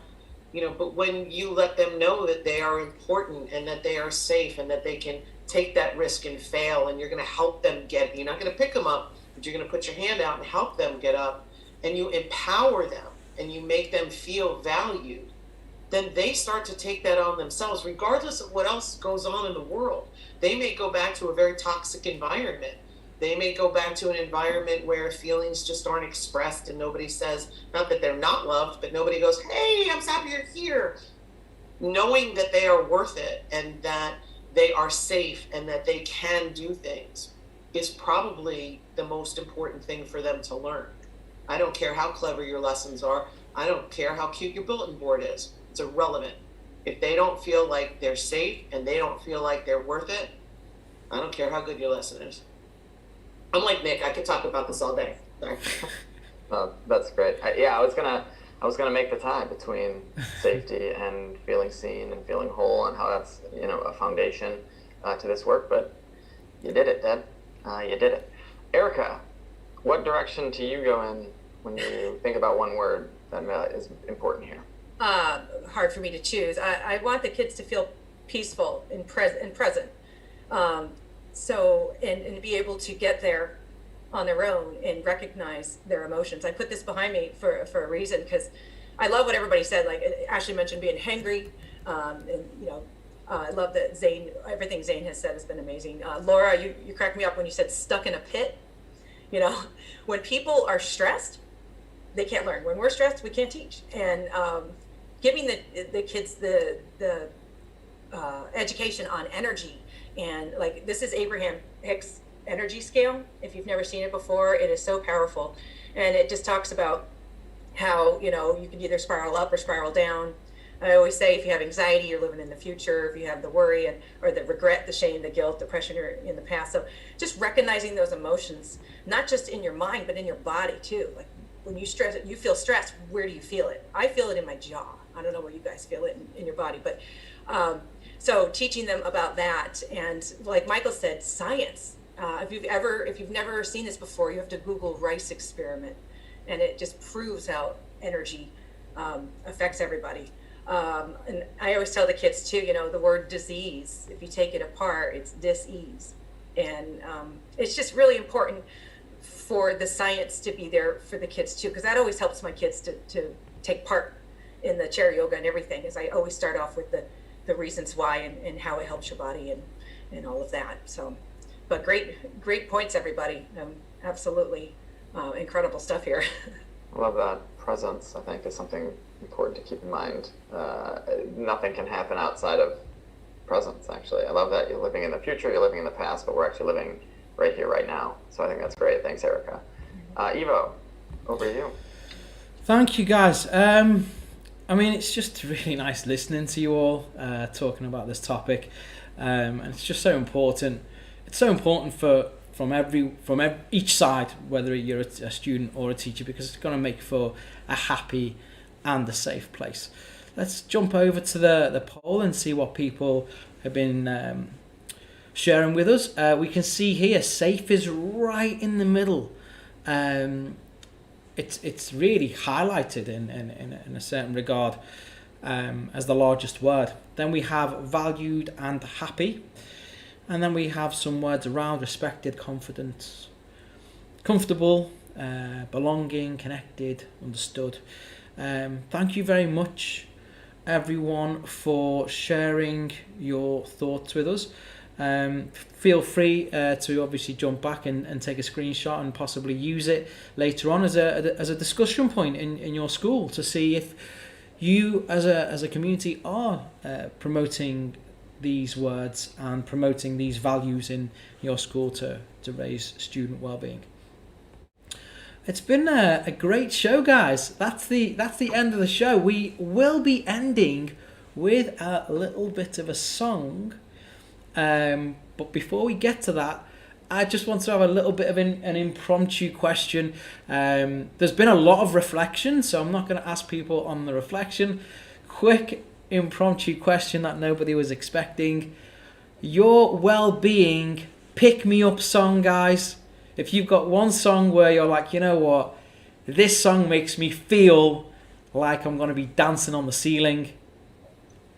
You know, but when you let them know that they are important and that they are safe and that they can take that risk and fail, and you're going to help them get, you're not going to pick them up, but you're going to put your hand out and help them get up, and you empower them and you make them feel valued, then they start to take that on themselves, regardless of what else goes on in the world. They may go back to a very toxic environment. They may go back to an environment where feelings just aren't expressed and nobody says, not that they're not loved, but nobody goes, hey, I'm happy you're here. Knowing that they are worth it and that they are safe and that they can do things is probably the most important thing for them to learn. I don't care how clever your lessons are. I don't care how cute your bulletin board is. It's irrelevant. If they don't feel like they're safe and they don't feel like they're worth it, I don't care how good your lesson is. I'm like Nick, I could talk about this all day. Sorry. That's great. I was gonna make the tie between safety and feeling seen and feeling whole, and how that's, you know, a foundation to this work. But you did it, Deb. You did it. Erika, what direction do you go in when you think about one word that is important here? Hard for me to choose. I want the kids to feel peaceful and present. So, and be able to get there on their own and recognize their emotions. I put this behind me for a reason, because I love what everybody said. Like Ashley mentioned being hangry, and you know, I love that Zain, everything Zain has said has been amazing. Laura, you cracked me up when you said stuck in a pit. You know, when people are stressed, they can't learn. When we're stressed, we can't teach. And giving the kids the education on energy. And like, this is Abraham Hicks' energy scale. If you've never seen it before, it is so powerful. And it just talks about how, you know, you can either spiral up or spiral down. I always say, if you have anxiety, you're living in the future. If you have the worry or the regret, the shame, the guilt, depression, you're in the past. So just recognizing those emotions, not just in your mind, but in your body too. Like when you feel stressed, where do you feel it? I feel it in my jaw. I don't know where you guys feel it in your body, but so teaching them about that. And like Michael said, science. If you've never seen this before, you have to Google rice experiment, and it just proves how energy affects everybody. And I always tell the kids too, you know, the word disease, if you take it apart, it's dis-ease. And it's just really important for the science to be there for the kids too, because that always helps my kids to take part in the chair yoga and everything, is I always start off with the reasons why and how it helps your body and all of that. So, but great points, everybody. Absolutely incredible stuff here. I love that. Presence, I think, is something important to keep in mind. Nothing can happen outside of presence, actually. I love that. You're living in the future, you're living in the past, but we're actually living right here, right now. So I think that's great. Thanks, Erika. Evo, over to you. Thank you, guys. I mean, it's just really nice listening to you all talking about this topic, and it's just so important. It's so important from each side, whether you're a student or a teacher, because it's going to make for a happy and a safe place. Let's jump over to the poll and see what people have been sharing with us. We can see here, safe is right in the middle. It's really highlighted in a certain regard as the largest word. Then we have valued and happy. And then we have some words around respected, confident, comfortable, belonging, connected, understood. Thank you very much, everyone, for sharing your thoughts with us. Feel free to obviously jump back and take a screenshot and possibly use it later on as a discussion point in your school to see if you as a community are promoting these words and promoting these values in your school to raise student well-being. It's been a great show, guys. That's the end of the show. We will be ending with a little bit of a song. But before we get to that, I just want to have a little bit of an impromptu question. There's been a lot of reflection, so I'm not going to ask people on the reflection. Quick impromptu question that nobody was expecting. Your well-being pick-me-up song, guys. If you've got one song where you're like, you know what, this song makes me feel like I'm going to be dancing on the ceiling.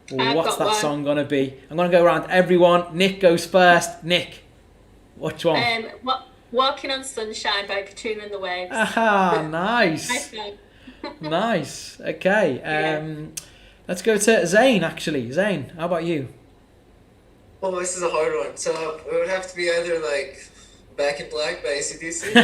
What's that song going to be? I'm going to go around everyone. Nick goes first. Nick, which one? Walking on Sunshine by Katrina and the Waves. Ah, nice. Nice. Okay. Let's go to Zain, actually. Zain, how about you? Oh, this is a hard one. So it would have to be either like Back in Black by AC/DC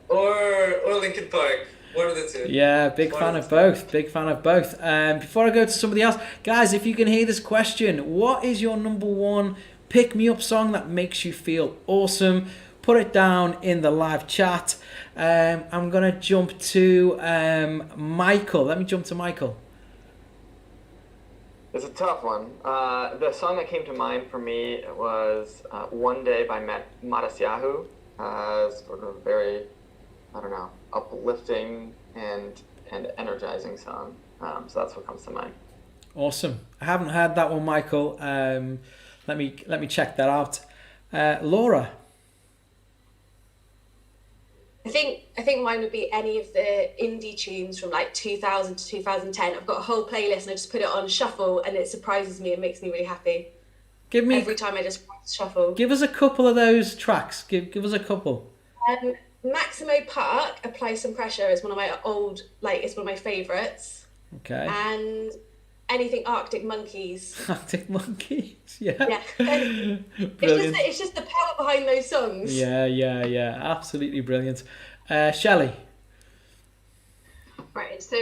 or Linkin Park. One of the two. Yeah, big fan of both. Big fan of both. Before I go to somebody else, guys, if you can hear this question, what is your number one pick-me-up song that makes you feel awesome? Put it down in the live chat. I'm going to jump to Michael. Let me jump to Michael. It's a tough one. The song that came to mind for me was One Day by Matisyahu. Sort of very, I don't know, uplifting and energizing song. So that's what comes to mind. Awesome. I haven't heard that one, Michael. Let me check that out. Laura. I think mine would be any of the indie tunes from like 2000 to 2010. I've got a whole playlist and I just put it on shuffle and it surprises me and makes me really happy. Every time I just shuffle. Give us a couple of those tracks. Give us a couple. Maximo Park, Apply Some Pressure is one of my it's one of my favourites. Okay. And anything Arctic Monkeys. Arctic Monkeys, yeah. Yeah. it's just the power behind those songs. Yeah. Absolutely brilliant. Shelly. Right, so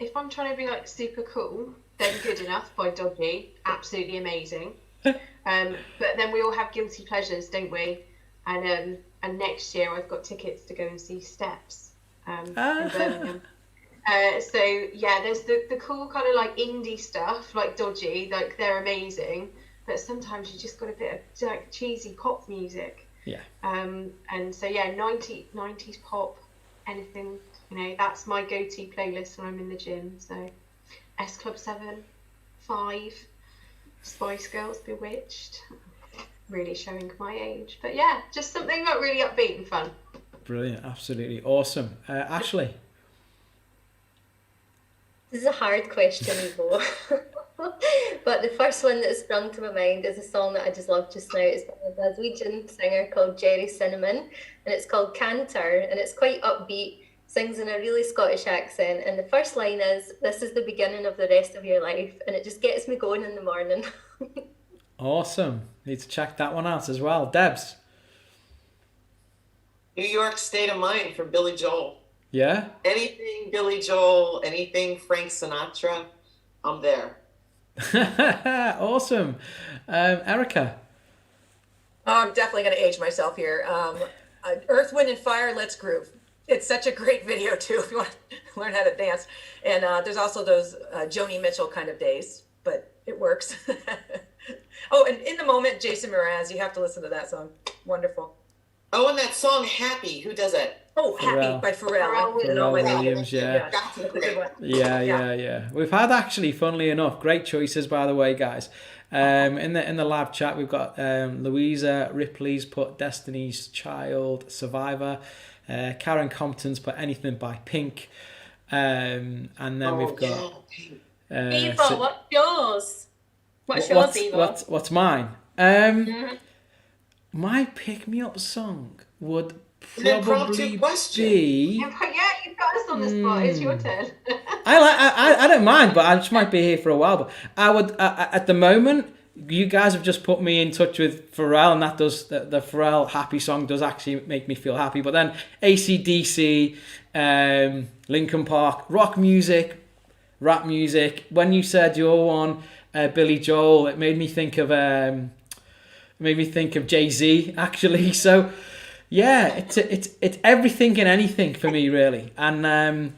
if I'm trying to be like super cool, then Good Enough by Dodgy, absolutely amazing. But then we all have guilty pleasures, don't we? And next year I've got tickets to go and see Steps in Birmingham. So yeah, there's the cool kind of like indie stuff like Dodgy, like they're amazing, but sometimes you just got a bit of like cheesy pop music. Yeah. And so yeah, 90s pop, anything, that's my go-to playlist when I'm in the gym. So S Club 7, 5, Spice Girls, Bewitched, really showing my age. But yeah, just something like really upbeat and fun. Brilliant, absolutely awesome. Ashley. This is a hard question, Evo. But the first one that sprung to my mind is a song that I just love just now. It's by a Glaswegian singer called Jerry Cinnamon, and it's called Canter, and it's quite upbeat. sings in a really Scottish accent, and the first line is, "This is the beginning of the rest of your life," and it just gets me going in the morning. Awesome. Need to check that one out as well. Debs? New York State of Mind from Billy Joel. Yeah? Anything Billy Joel, anything Frank Sinatra, I'm there. Awesome. Erika? I'm definitely going to age myself here. Earth, Wind, and Fire, Let's Groove. It's such a great video, too, if you want to learn how to dance. And there's also those Joni Mitchell kind of days, but it works. Oh, and In the Moment, Jason Mraz. You have to listen to that song. Wonderful. Oh, and that song, Happy. Who does it? Oh, Happy Pharrell. by Pharrell. Pharrell Williams, yeah. That's a Good great one. Yeah. We've had actually, funnily enough, great choices, by the way, guys. In the live chat, we've got Louisa Ripley's put Destiny's Child, Survivor. Karen Compton's put Anything by Pink. And then we've got... Eva, what's yours? What's yours, Eva? What's mine? My pick-me-up song would probably be... Yeah, you've got us on the spot. It's your turn. I don't mind, but I just might be here for a while. But I would at the moment. You guys have just put me in touch with Pharrell, and that does the Pharrell Happy song does actually make me feel happy. But then AC/DC, Linkin Park, rock music, rap music. When you said your one, Billy Joel, it made me think of Jay-Z actually. So yeah, it's everything and anything for me really, and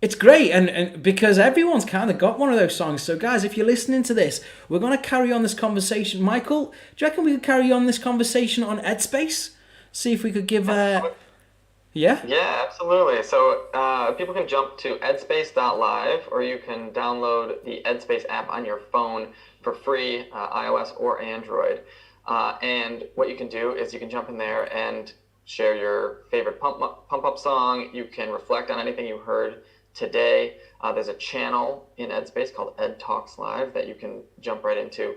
it's great, and because everyone's kind of got one of those songs. So guys, if you're listening to this, we're going to carry on this conversation. Michael, do you reckon we could carry on this conversation on Edspace? See if we could give Yeah, absolutely. So people can jump to Edspace.live, or you can download the Edspace app on your phone for free, iOS or Android. And what you can do is you can jump in there and share your favorite pump up song. You can reflect on anything you heard today. There's a channel in Edspace called Ed Talks Live that you can jump right into.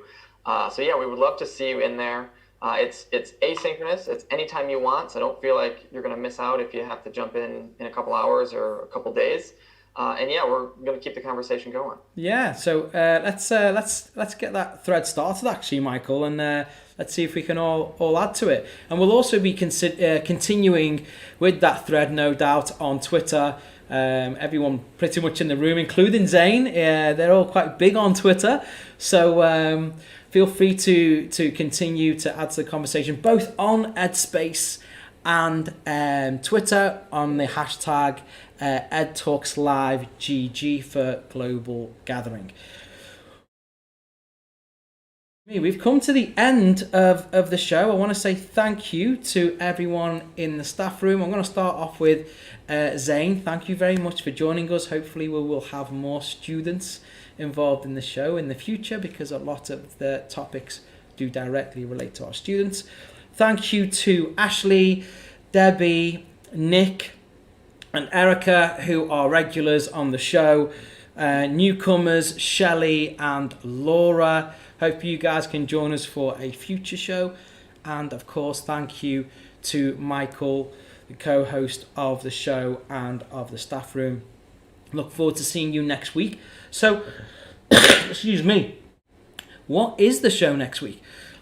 So yeah, we would love to see you in there. It's asynchronous. It's anytime you want. So don't feel like you're going to miss out if you have to jump in a couple hours or a couple days. And yeah, we're going to keep the conversation going. Yeah. So let's get that thread started, actually, Michael, and let's see if we can all add to it. And we'll also be continuing with that thread, no doubt, on Twitter. Everyone pretty much in the room, including Zain, they're all quite big on Twitter. So feel free to continue to add to the conversation, both on Edspace and Twitter on the hashtag EdTalksLiveGG for Global Gathering. We've come to the end of the show. I want to say thank you to everyone in the staff room. I'm going to start off with Zain. Thank you very much for joining us. Hopefully we will have more students involved in the show in the future, because a lot of the topics do directly relate to our students. Thank you to Ashley, Debbie, Nick and Erika, who are regulars on the show. Newcomers, Shelly and Laura. Hope you guys can join us for a future show. And of course, thank you to Michael, the co-host of the show and of the staff room. Look forward to seeing you next week. So, excuse me, what is the show next week?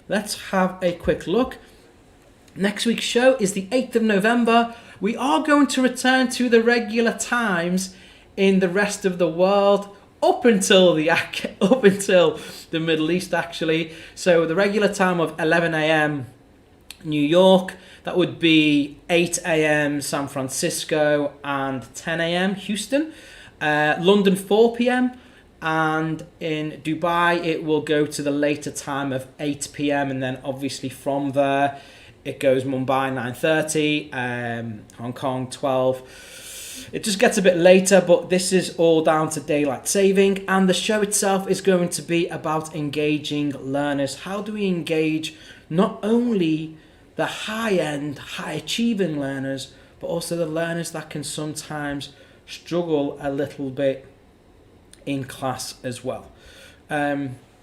Let's have a quick look. Next week's show is the 8th of November. We are going to return to the regular times in the rest of the world, up until the Middle East, actually. So the regular time of 11 a.m. New York, that would be 8 a.m. San Francisco and 10 a.m. Houston. London 4 p.m. and in Dubai it will go to the later time of 8 p.m. and then obviously from there it goes Mumbai 9:30, Hong Kong 12. It just gets a bit later, but this is all down to daylight saving, and the show itself is going to be about engaging learners. How do we engage not only the high-end, high-achieving learners, but also the learners that can sometimes struggle a little bit in class as well.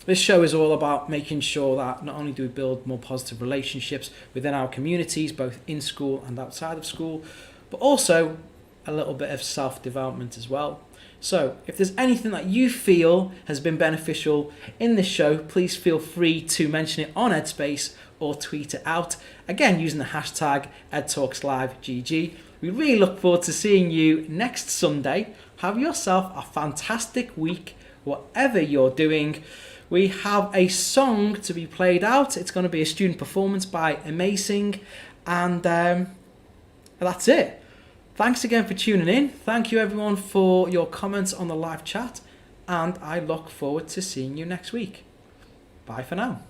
This show is all about making sure that not only do we build more positive relationships within our communities, both in school and outside of school, but also a little bit of self-development as well. So if there's anything that you feel has been beneficial in this show, please feel free to mention it on Edspace or tweet it out, again using the hashtag EdTalksLiveGG. We really look forward to seeing you next Sunday. Have yourself a fantastic week, whatever you're doing. We have a song to be played out. It's going to be a student performance by Amazing, and that's it. Thanks again for tuning in. Thank you everyone for your comments on the live chat, and I look forward to seeing you next week. Bye for now.